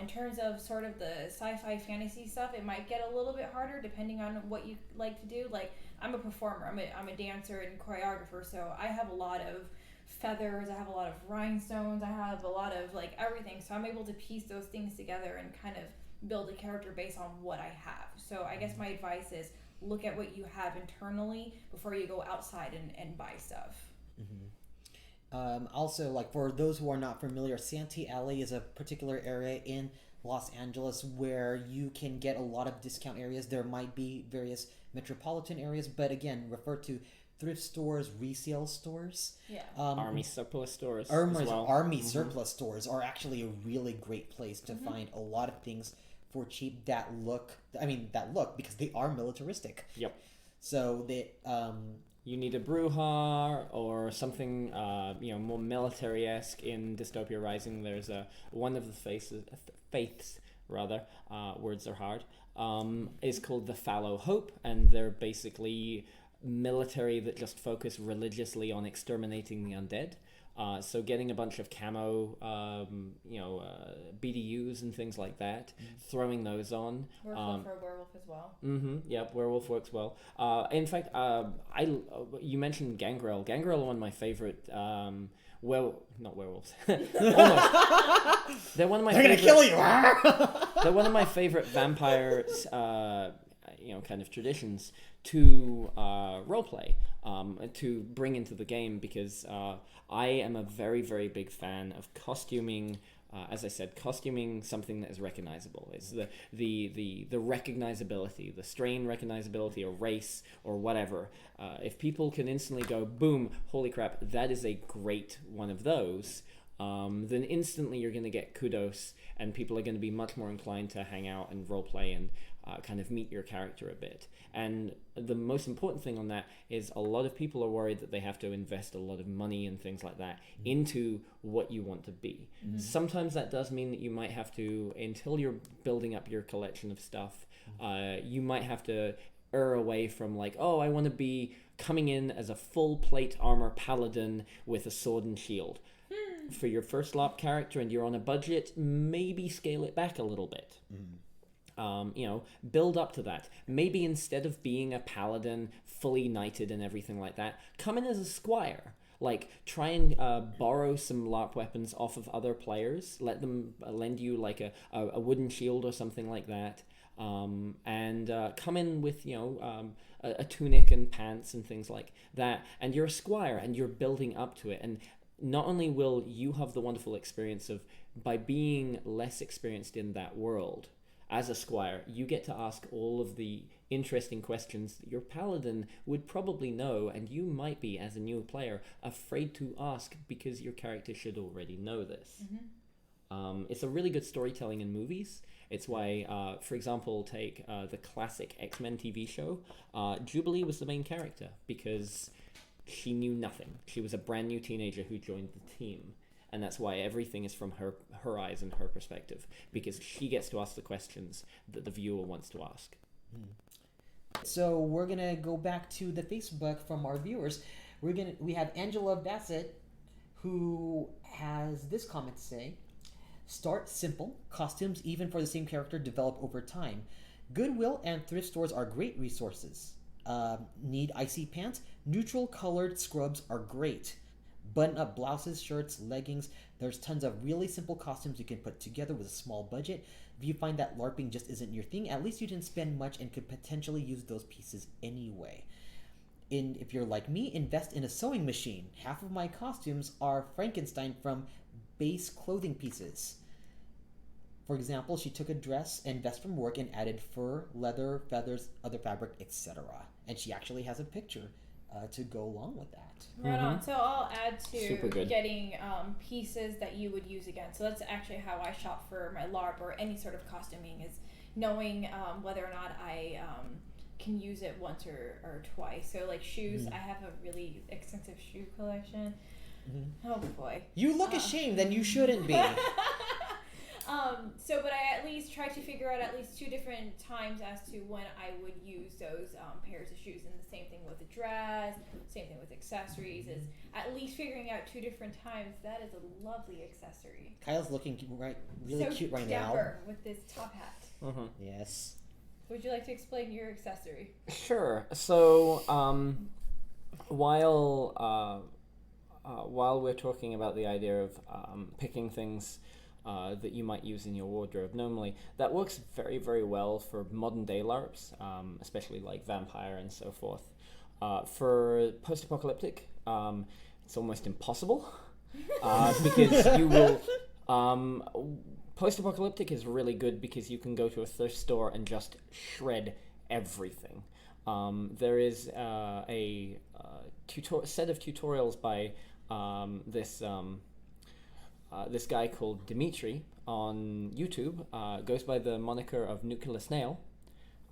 In terms of sort of the sci-fi fantasy stuff, it might get a little bit harder depending on what you like to do. Like I'm a performer, I'm a dancer and choreographer, so I have a lot of feathers, I have a lot of rhinestones, I have a lot of like everything, so I'm able to piece those things together and kind of build a character based on what I have. So I guess my advice is look at what you have internally before you go outside and buy stuff. Also, like for those who are not familiar, Santee Alley is a particular area in Los Angeles where you can get a lot of discount areas. There might be various metropolitan areas, but again, refer to thrift stores, resale stores. Yeah. Army surplus stores as well. Army surplus stores are actually a really great place to find a lot of things for cheap that look because they are militaristic. Yep. So they you need a Bruja or something more military-esque. In Dystopia Rising, there's one of the faiths words are hard, is called the Fallow Hope, and they're basically military that just focus religiously on exterminating the undead. So getting a bunch of camo, BDUs and things like that, throwing those on. Works well for a werewolf as well. Yep, werewolf works well. In fact, you mentioned gangrel. Gangrel are one of my favorite. Not werewolves. Almost. They're one of my. They're gonna kill you. They're one of my favorite vampires. Kind of traditions to roleplay, to bring into the game, because I am a very, very big fan of costuming as I said, costuming something that is recognizable. It's the recognizability, the strain recognizability, or race, or whatever. If people can instantly go, boom, holy crap, that is a great one of those, then instantly you're going to get kudos, and people are going to be much more inclined to hang out and roleplay and kind of meet your character a bit. And the most important thing on that is a lot of people are worried that they have to invest a lot of money and things like that into what you want to be. Sometimes that does mean that you might have to, until you're building up your collection of stuff, you might have to err away from like, oh, I want to be coming in as a full plate armor paladin with a sword and shield. For your first LARP character and you're on a budget, maybe scale it back a little bit. Build up to that. Maybe instead of being a paladin, fully knighted and everything like that, come in as a squire. Like, try and borrow some LARP weapons off of other players. Let them lend you like a wooden shield or something like that. And come in with, a tunic and pants and things like that. And you're a squire and you're building up to it. And not only will you have the wonderful experience of, by being less experienced in that world, as a squire, you get to ask all of the interesting questions that your paladin would probably know, and you might be, as a new player, afraid to ask because your character should already know this. It's a really good storytelling in movies. It's why, for example, take the classic X-Men TV show. Jubilee was the main character because she knew nothing. She was a brand new teenager who joined the team. And that's why everything is from her eyes and her perspective, because she gets to ask the questions that the viewer wants to ask. So we're gonna go back to the Facebook from our viewers. We have Angela Bassett, who has this comment to say: start simple. Costumes, even for the same character, develop over time. Goodwill and thrift stores are great resources. Need icy pants? Neutral colored scrubs are great. Button-up blouses, shirts, leggings. There's tons of really simple costumes you can put together with a small budget. If you find that LARPing just isn't your thing, at least you didn't spend much and could potentially use those pieces anyway. If you're like me, invest in a sewing machine. Half of my costumes are Frankenstein from base clothing pieces. For example, she took a dress and vest from work and added fur, leather, feathers, other fabric, etc. And she actually has a picture to go along with that. Right on. So I'll add Super to good. getting pieces that you would use again. So that's actually how I shop for my LARP or any sort of costuming, is knowing whether or not I can use it once or twice. So like shoes, I have a really extensive shoe collection. Oh boy. You look ashamed, then you shouldn't be. But I at least try to figure out at least 2 different times as to when I would use those pairs of shoes. And the same thing with the dress, same thing with accessories, is at least figuring out 2 different times. That is a lovely accessory. Kyle's looking really so cute right dapper with this top hat. Yes. Would you like to explain your accessory? Sure. So, while we're talking about the idea of picking things that you might use in your wardrobe normally, that works very, very well for modern day LARPs, especially like vampire and so forth. For post-apocalyptic, it's almost impossible because you will... post-apocalyptic is really good because you can go to a thrift store and just shred everything. There is a set of tutorials by this guy called Dimitri on YouTube, goes by the moniker of Nuclear Snail,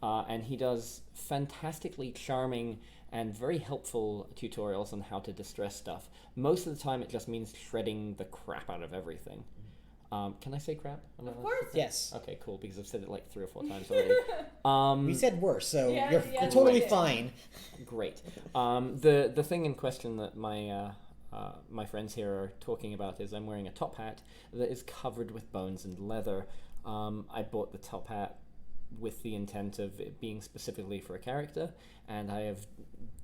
and he does fantastically charming and very helpful tutorials on how to distress stuff. Most of the time it just means shredding the crap out of everything. Can I say crap? Of course. Yes. Okay, cool, because I've said it like 3 or 4 times already. We said worse, so Yeah, you're yeah, totally we did. fine. Great. The thing in question that my friends here are talking about is I'm wearing a top hat that is covered with bones and leather. I bought the top hat with the intent of it being specifically for a character, and I have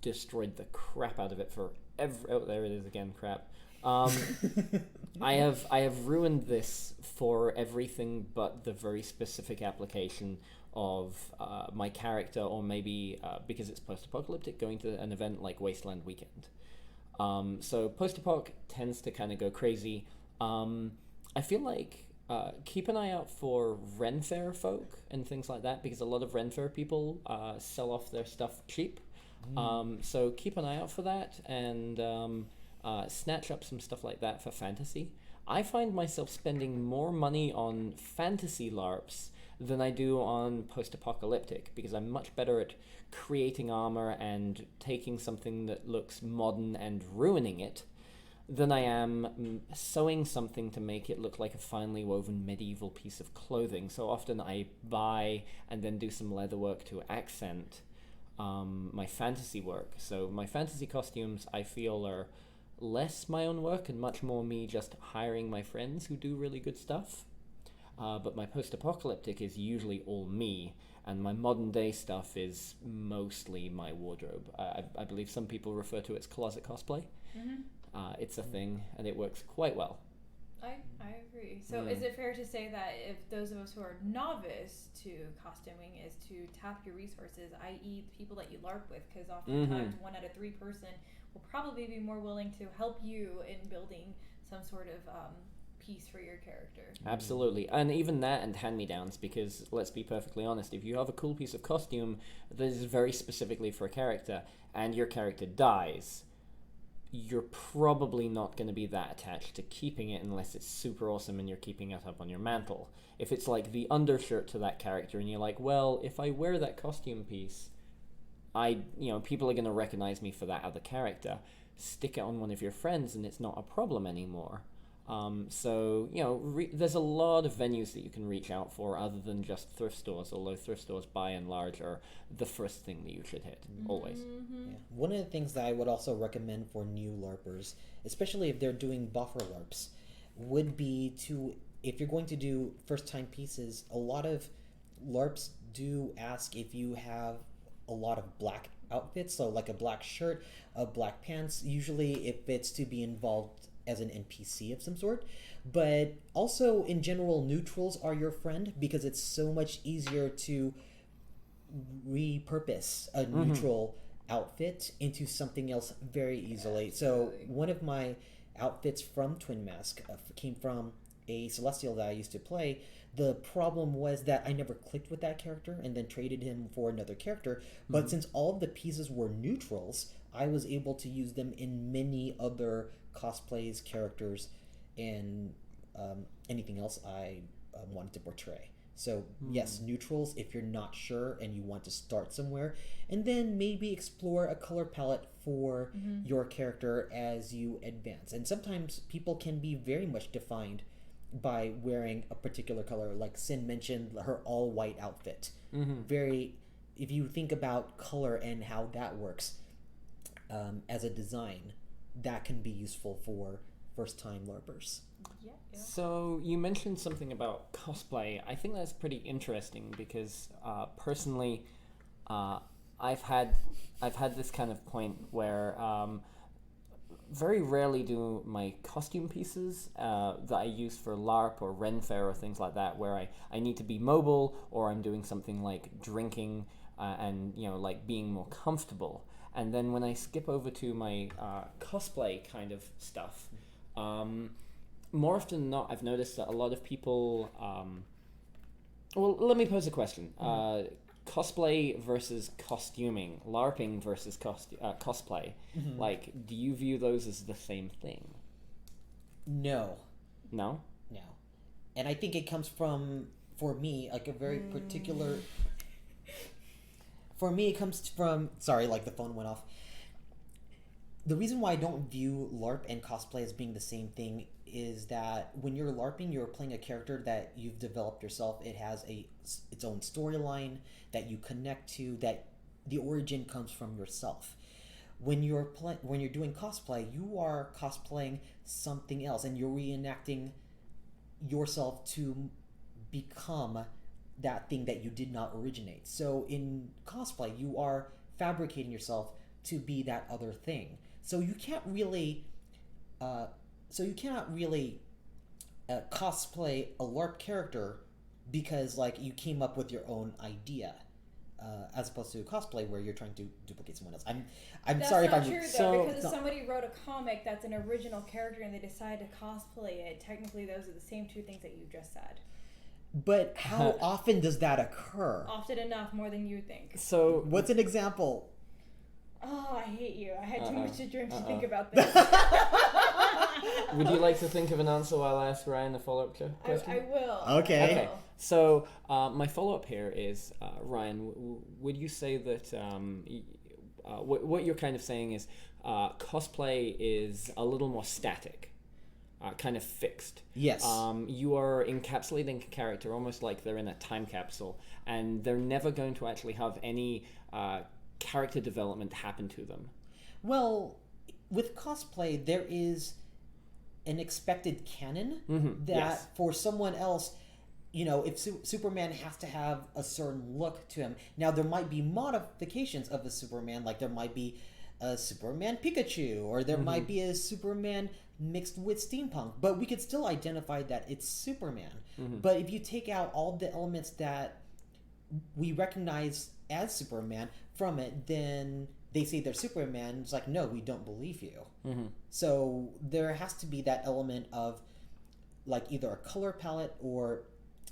destroyed the crap out of it for oh, there it is again, crap. I have ruined this for everything but the very specific application of my character, or maybe because it's post-apocalyptic, going to an event like Wasteland Weekend. So post-apoc tends to kind of go crazy. I feel like keep an eye out for Ren Fair folk and things like that, because a lot of Ren Fair people sell off their stuff cheap. So keep an eye out for that, and snatch up some stuff like that for fantasy. I find myself spending more money on fantasy LARPs than I do on post-apocalyptic, because I'm much better at creating armor and taking something that looks modern and ruining it than I am sewing something to make it look like a finely woven medieval piece of clothing. So often I buy and then do some leather work to accent my fantasy work. So my fantasy costumes, I feel, are less my own work and much more me just hiring my friends who do really good stuff. But my post-apocalyptic is usually all me, and my modern day stuff is mostly my wardrobe. I believe some people refer to it as closet cosplay. It's a thing, and it works quite well. I agree. So is it fair to say that if those of us who are novice to costuming is to tap your resources, i.e. the people that you LARP with, because oftentimes 1 out of 3 person will probably be more willing to help you in building some sort of piece for your character. Absolutely. And even that and hand-me-downs, because let's be perfectly honest, if you have a cool piece of costume that is very specifically for a character and your character dies, you're probably not going to be that attached to keeping it unless it's super awesome and you're keeping it up on your mantle. If it's like the undershirt to that character and you're like, well, if I wear that costume piece, people are going to recognize me for that other character. Stick it on one of your friends and it's not a problem anymore. There's a lot of venues that you can reach out for other than just thrift stores, although thrift stores by and large are the first thing that you should hit, always. Yeah. One of the things that I would also recommend for new LARPers, especially if they're doing buffer LARPs, would be to, if you're going to do first-time pieces, a lot of LARPs do ask if you have a lot of black outfits, so like a black shirt, black pants, usually if it's to be involved as an NPC of some sort. But also in general, neutrals are your friend, because it's so much easier to repurpose a neutral outfit into something else very easily. Absolutely. So one of my outfits from Twin Mask came from a Celestial that I used to play. The problem was that I never clicked with that character and then traded him for another character. But since all of the pieces were neutrals, I was able to use them in many other cosplays, characters, and anything else I wanted to portray. So yes, neutrals if you're not sure and you want to start somewhere, and then maybe explore a color palette for your character as you advance. And sometimes people can be very much defined by wearing a particular color, like Cyn mentioned her all-white outfit. If you think about color and how that works as a design, that can be useful for first-time LARPers. Yeah. So you mentioned something about cosplay. I think that's pretty interesting because personally, I've had this kind of point where very rarely do my costume pieces that I use for LARP or Ren Fair or things like that, where I need to be mobile or I'm doing something like drinking and like being more comfortable. And then when I skip over to my cosplay kind of stuff, more often than not, I've noticed that a lot of people... well, let me pose a question. Cosplay versus costuming, LARPing versus cosplay. Like, do you view those as the same thing? No. No? No. And I think it comes from, for me, like a very particular... For me, it comes from... Sorry, like the phone went off. The reason why I don't view LARP and cosplay as being the same thing is that when you're LARPing, you're playing a character that you've developed yourself. It has its own storyline that you connect to, that the origin comes from yourself. When you're doing cosplay, you are cosplaying something else, and you're reenacting yourself to become that thing that you did not originate. So in cosplay, you are fabricating yourself to be that other thing. So you can't really, cosplay a LARP character because like you came up with your own idea. as opposed to cosplay where you're trying to duplicate someone else. I'm That's sorry not if I'm true, though, so- because if no. somebody wrote a comic that's an original character and they decide to cosplay it, technically those are the same two things that you just said. But how often does that occur? Often enough, more than you think. So What's an example? Oh, I hate you. I had too Uh-oh. much to drink to Uh-oh. think about this. would you like to think of an answer while I ask Ryan a follow-up question? I will. Okay. Okay. So my follow-up here is, Ryan, would you say that what you're kind of saying is cosplay is a little more static, kind of fixed? Yes. You are encapsulating a character almost like they're in a time capsule, and they're never going to actually have any character development happen to them. Well, with cosplay, there is an expected canon that yes. for someone else, you know, if Superman has to have a certain look to him. Now, there might be modifications of a Superman, like there might be a Superman Pikachu, or there might be a Superman mixed with steampunk, but we could still identify that it's Superman. But if you take out all the elements that we recognize as Superman from it, then they say they're Superman. It's like, no, we don't believe you. So there has to be that element of like either a color palette or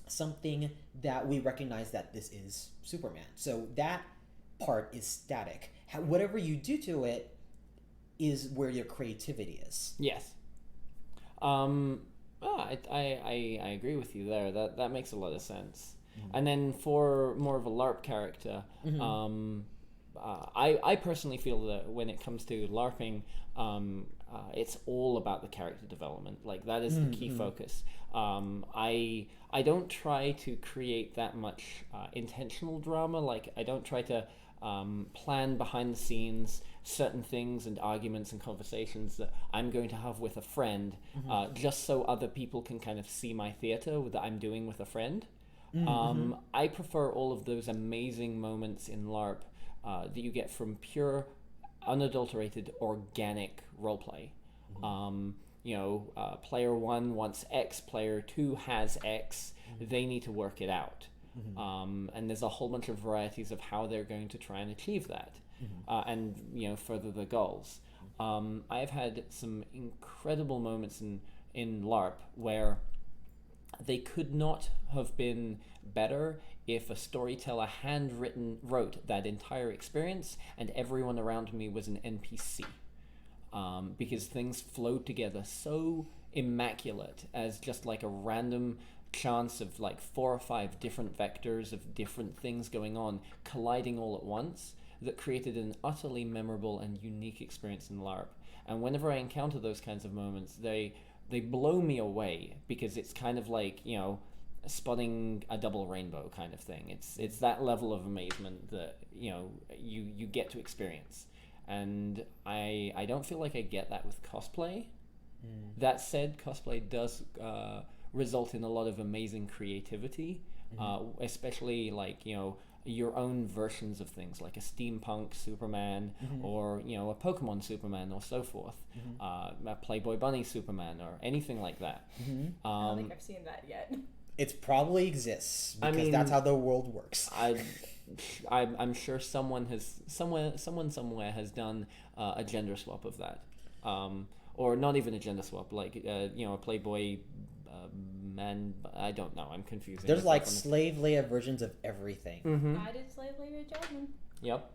something that we recognize that this is Superman. So that part is static. Whatever you do to it is where your creativity is. Yes. I agree with you there. That makes a lot of sense. And then for more of a LARP character, I personally feel that when it comes to LARPing, it's all about the character development. Like that is the key focus. I don't try to create that much intentional drama. Like I don't try to plan behind the scenes certain things and arguments and conversations that I'm going to have with a friend, just so other people can kind of see my theater that I'm doing with a friend. I prefer all of those amazing moments in LARP that you get from pure, unadulterated, organic roleplay. Player 1 wants X, player 2 has X, they need to work it out. And there's a whole bunch of varieties of how they're going to try and achieve that, and further the goals. I've had some incredible moments in LARP where they could not have been better if a storyteller wrote that entire experience and everyone around me was an NPC. Because things flowed together so immaculate as just like a random chance of like 4 or 5 different vectors of different things going on colliding all at once that created an utterly memorable and unique experience in LARP. And whenever I encounter those kinds of moments, they blow me away, because it's kind of like, spotting a double rainbow kind of thing. It's that level of amazement that you get to experience. And I don't feel like I get that with cosplay. That said, cosplay does result in a lot of amazing creativity, especially like your own versions of things, like a steampunk Superman, or a Pokemon Superman, or so forth, a Playboy Bunny Superman, or anything like that. I don't think I've seen that yet. It probably exists because that's how the world works. I'm sure someone somewhere has done a gender swap of that, or not even a gender swap, like a Playboy man. I don't know. I'm confusing. There's like slave Leia versions of everything. I did slave Leia Jasmine. Yep.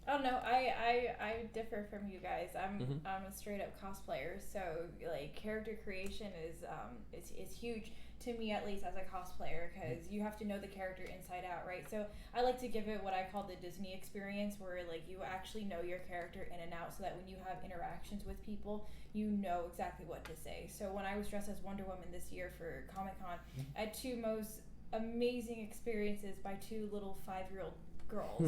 I don't know. I differ from you guys. I'm a straight up cosplayer, so like character creation is huge to me, at least as a cosplayer, because you have to know the character inside out, right? So I like to give it what I call the Disney experience, where like you actually know your character in and out, so that when you have interactions with people, you know exactly what to say. So when I was dressed as Wonder Woman this year for Comic-Con, I had 2 most amazing experiences by 2 little 5-year-old girls.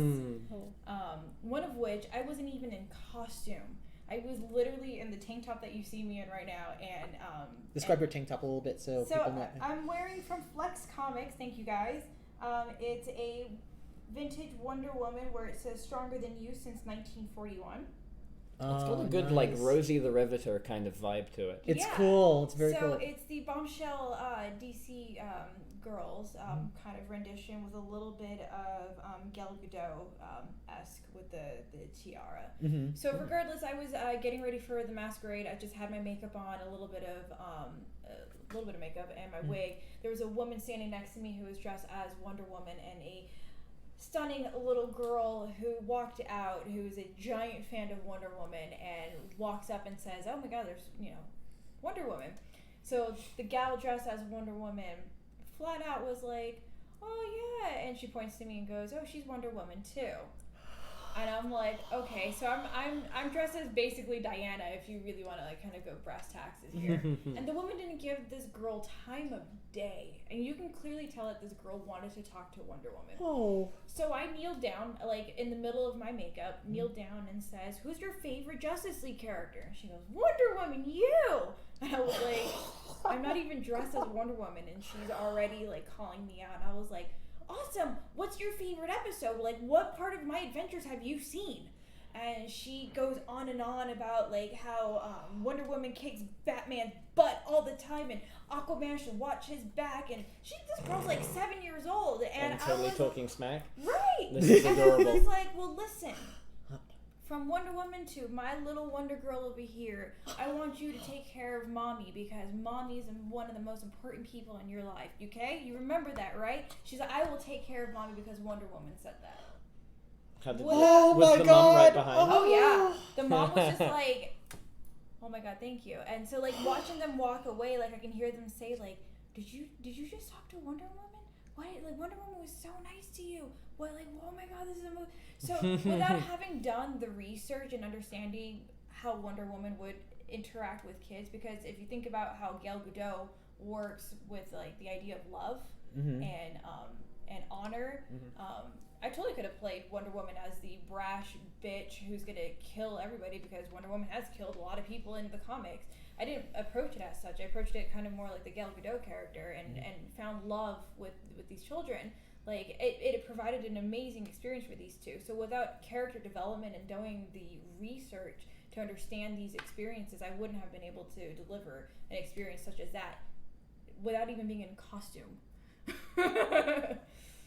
One of which I wasn't even in costume. I was literally in the tank top that you see me in right now, and Describe your tank top a little bit so people know. I'm wearing from Flex Comics. Thank you guys. It's a vintage Wonder Woman where it says "Stronger Than You" since 1941. It's got a Oh, good, like, nice. Rosie the Riveter kind of vibe to it. It's Yeah. cool. It's very so cool. it's the bombshell DC girls kind of rendition with a little bit of Gal Gadot esque with the tiara. Mm-hmm. So regardless, I was getting ready for the masquerade. I just had my makeup on, a little bit of makeup, and my wig. There was a woman standing next to me who was dressed as Wonder Woman, and a stunning little girl who walked out, who is a giant fan of Wonder Woman, and walks up and says, "Oh my God, there's Wonder Woman." So the gal dressed as Wonder Woman flat out was like, "Oh yeah," and she points to me and goes, "Oh, she's Wonder Woman too." And I'm like, okay, so I'm dressed as basically Diana, if you really want to like kind of go brass taxes here. And the woman didn't give this girl time of day, and you can clearly tell that this girl wanted to talk to Wonder Woman. Oh. So I kneeled down, like in the middle of my makeup, kneeled down and says, "Who's your favorite Justice League character?" And she goes, "Wonder Woman, you!" And I was like, I'm not even dressed as Wonder Woman, and she's already like calling me out. And I was like, "Awesome, what's your favorite episode? Like, what part of my adventures have you seen?" And she goes on and on about like how Wonder Woman kicks Batman's butt all the time, and Aquaman should watch his back, and this girl's like 7 years old, and totally I was talking smack. right. This is and adorable. I was like, well, listen. From Wonder Woman to my little Wonder Girl over here, I want you to take care of Mommy, because Mommy is one of the most important people in your life, okay? You remember that, right? She's like, "I will take care of Mommy because Wonder Woman said that." Oh was my the God. mom right behind? Oh yeah. The mom was just like, "Oh my God, thank you." And so like watching them walk away, like I can hear them say like, Did you just talk to Wonder Woman? What, like Wonder Woman was so nice to you. What, like, oh my God, this is a movie." So without having done the research and understanding how Wonder Woman would interact with kids, because if you think about how Gal Gadot works with like the idea of love and honor, I totally could have played Wonder Woman as the brash bitch who's gonna kill everybody, because Wonder Woman has killed a lot of people in the comics. I didn't approach it as such. I approached it kind of more like the Gal Gadot character, and found love with these children. Like it provided an amazing experience for these two. So without character development and doing the research to understand these experiences, I wouldn't have been able to deliver an experience such as that without even being in costume.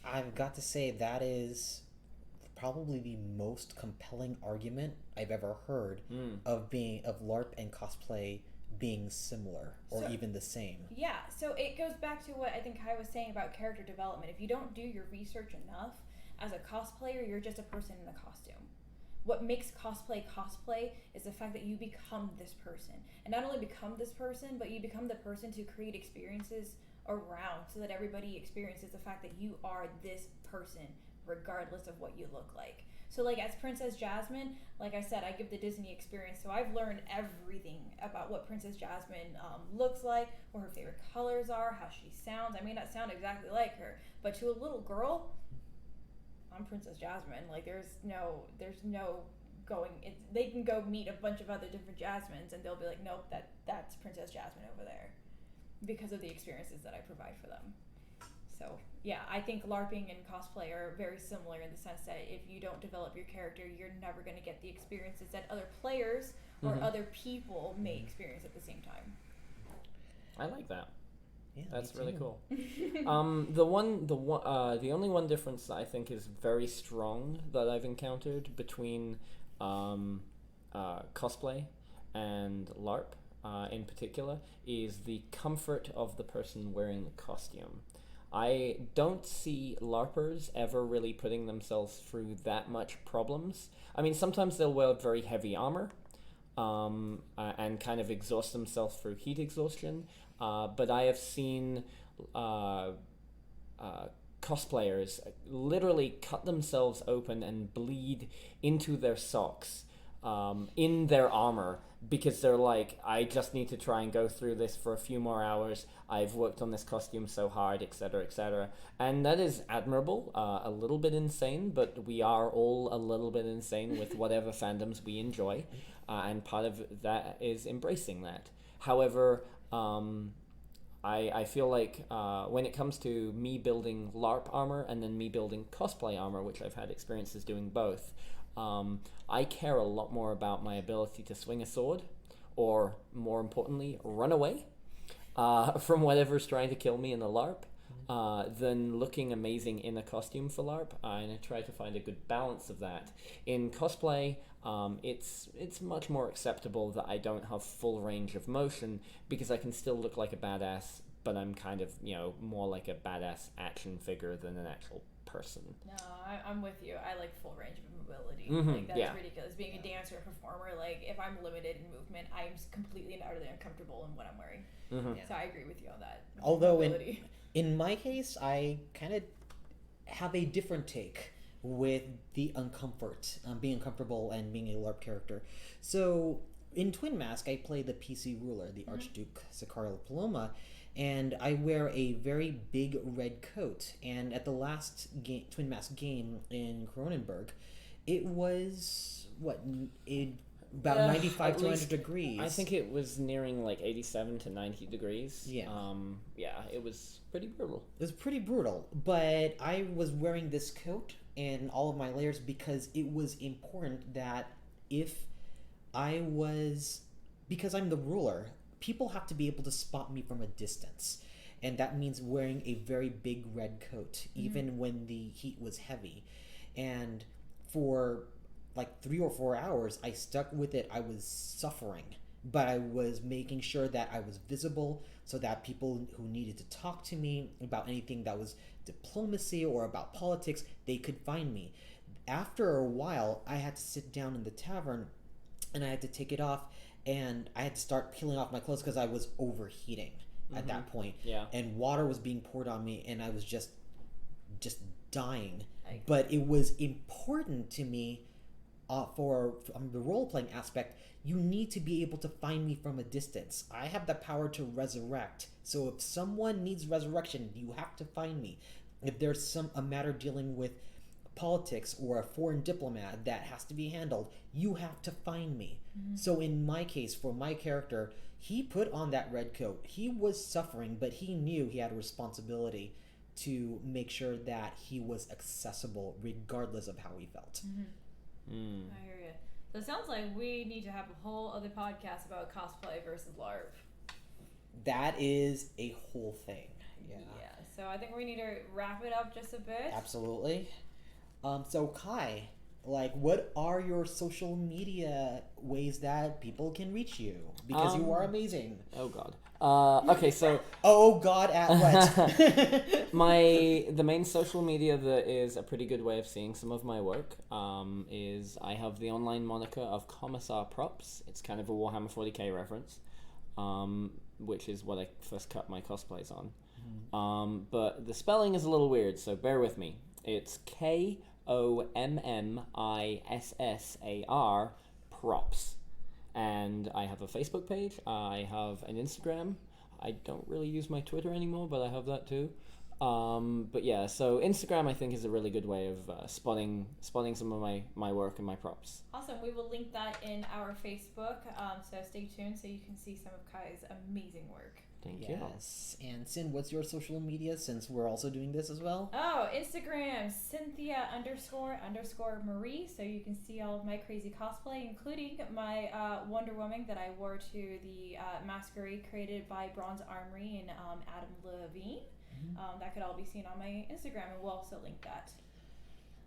I've got to say that is probably the most compelling argument I've ever heard of LARP and cosplay being similar or even the same. Yeah, so it goes back to what I think Kai was saying about character development. If you don't do your research enough, as a cosplayer, you're just a person in a costume. What makes cosplay is the fact that you become this person. And not only become this person, but you become the person to create experiences around, so that everybody experiences the fact that you are this person regardless of what you look like. So like as Princess Jasmine, like I said, I give the Disney experience, so I've learned everything about what Princess Jasmine looks like, what her favorite colors are, how she sounds. I may not sound exactly like her, but to a little girl, I'm Princess Jasmine. Like there's no going, they can go meet a bunch of other different Jasmines and they'll be like, "Nope, that's Princess Jasmine over there," because of the experiences that I provide for them. So yeah, I think LARPing and cosplay are very similar in the sense that if you don't develop your character, you're never going to get the experiences that other players or other people may experience at the same time. I like that. Yeah, That's me really too. cool. The only one difference that I think is very strong that I've encountered between cosplay and LARP in particular is the comfort of the person wearing the costume. I don't see LARPers ever really putting themselves through that much problems. I mean, sometimes they'll wear very heavy armor and kind of exhaust themselves through heat exhaustion. But I have seen cosplayers literally cut themselves open and bleed into their socks in their armor, because they're like, "I just need to try and go through this for a few more hours. I've worked on this costume so hard," etc., etc. And that is admirable, a little bit insane, but we are all a little bit insane with whatever fandoms we enjoy, and part of that is embracing that. However, I feel like when it comes to me building LARP armor and then me building cosplay armor, which I've had experiences doing both, I care a lot more about my ability to swing a sword, or more importantly, run away from whatever's trying to kill me in a LARP, than looking amazing in a costume for LARP. And I try to find a good balance of that. In cosplay, it's much more acceptable that I don't have full range of motion, because I can still look like a badass, but I'm kind of, more like a badass action figure than an actual person. No, I'm with you. I like full range of mobility. Mhm, That's yeah. ridiculous. Being a dancer and performer, if I'm limited in movement, I'm completely and utterly uncomfortable in what I'm wearing. Mhm. So I agree with you on that. Although Mobility. in my case, I kind of have a different take with the uncomfort, being uncomfortable and being a LARP character. So in Twin Mask, I play the PC ruler, the Archduke Sicario Paloma, and I wear a very big red coat. And at the last Twin Mask game in Cronenberg, it was about 95 at to 100 least degrees. I think it was nearing 87 to 90 degrees. Yeah. It was pretty brutal. It was pretty brutal, but I was wearing this coat and all of my layers because it was important that because I'm the ruler, people have to be able to spot me from a distance. And that means wearing a very big red coat, even when the heat was heavy. And for 3 or 4 hours, I stuck with it. I was suffering, but I was making sure that I was visible so that people who needed to talk to me about anything that was diplomacy or about politics, they could find me. After a while, I had to sit down in the tavern and I had to take it off, and I had to start peeling off my clothes because I was overheating at that point. Yeah. And water was being poured on me and I was just dying. But it was important to me from the role-playing aspect. You need to be able to find me from a distance. I have the power to resurrect. So if someone needs resurrection, you have to find me. If there's a matter dealing with politics or a foreign diplomat that has to be handled, you have to find me. So in my case, for my character, he put on that red coat. He was suffering, but he knew he had a responsibility to make sure that he was accessible regardless of how he felt. I hear you. So it sounds like we need to have a whole other podcast about cosplay versus LARP. That is a whole thing. Yeah. So I think we need to wrap it up just a bit. Absolutely. So Kai, what are your social media ways that people can reach you? Because you are amazing. Oh God. Okay, so Oh God, at what? the main social media that is a pretty good way of seeing some of my work is I have the online moniker of Kommissar Props. It's kind of a Warhammer 40k reference, which is what I first cut my cosplays on. But the spelling is a little weird, so bear with me. It's KOMMISSAR Props. And I have a Facebook page. I have an Instagram. I don't really use my Twitter anymore, but I have that too. But yeah, so Instagram I think is a really good way of spotting some of my work and my props. Awesome. We will link that in our Facebook. So stay tuned so you can see some of Kai's amazing work. Thank you. Yes. And Cyn, what's your social media since we're also doing this as well? Oh, Instagram, Cynthia__Marie. So you can see all of my crazy cosplay, including my Wonder Woman that I wore to the masquerade created by Bronze Armory and Adam Levine. That could all be seen on my Instagram, and we'll also link that.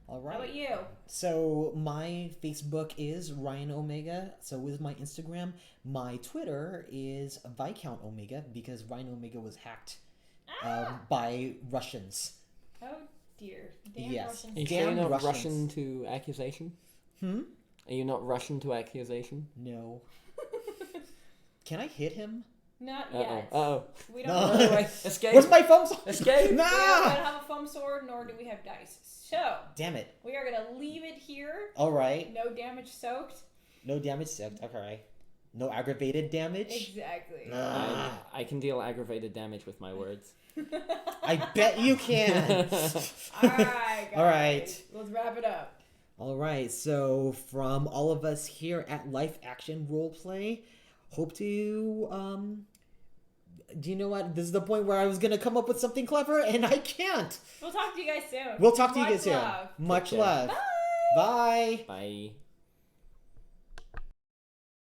All right. How about you? So my Facebook is Ryan Omega. So is my Instagram. My Twitter is Viscount Omega because Ryan Omega was hacked by Russians. Oh dear. Damn Yes. Russians. Are you Damn sure you're not Russians. Russian to accusation? Hmm? Are you not Russian to accusation? No. Can I hit him? Not Uh-oh. yet. Uh-oh. We don't No. know. Anyway, escape! Where's my phone? Escape! We Nah! don't have a foam sword, nor do we have dice. So, Damn it. we are going to leave it here. All right. No damage soaked. No damage soaked. Okay. No aggravated damage. Exactly. I can deal aggravated damage with my words. I bet you can. Alright, guys. All right. Let's wrap it up. All right. So from all of us here at Life Action Roleplay, hope to do you know what? This is the point where I was gonna come up with something clever and I can't. We'll talk to you guys soon. We'll talk to you Much guys soon. love. Much Take care. love. Bye. Bye. Bye.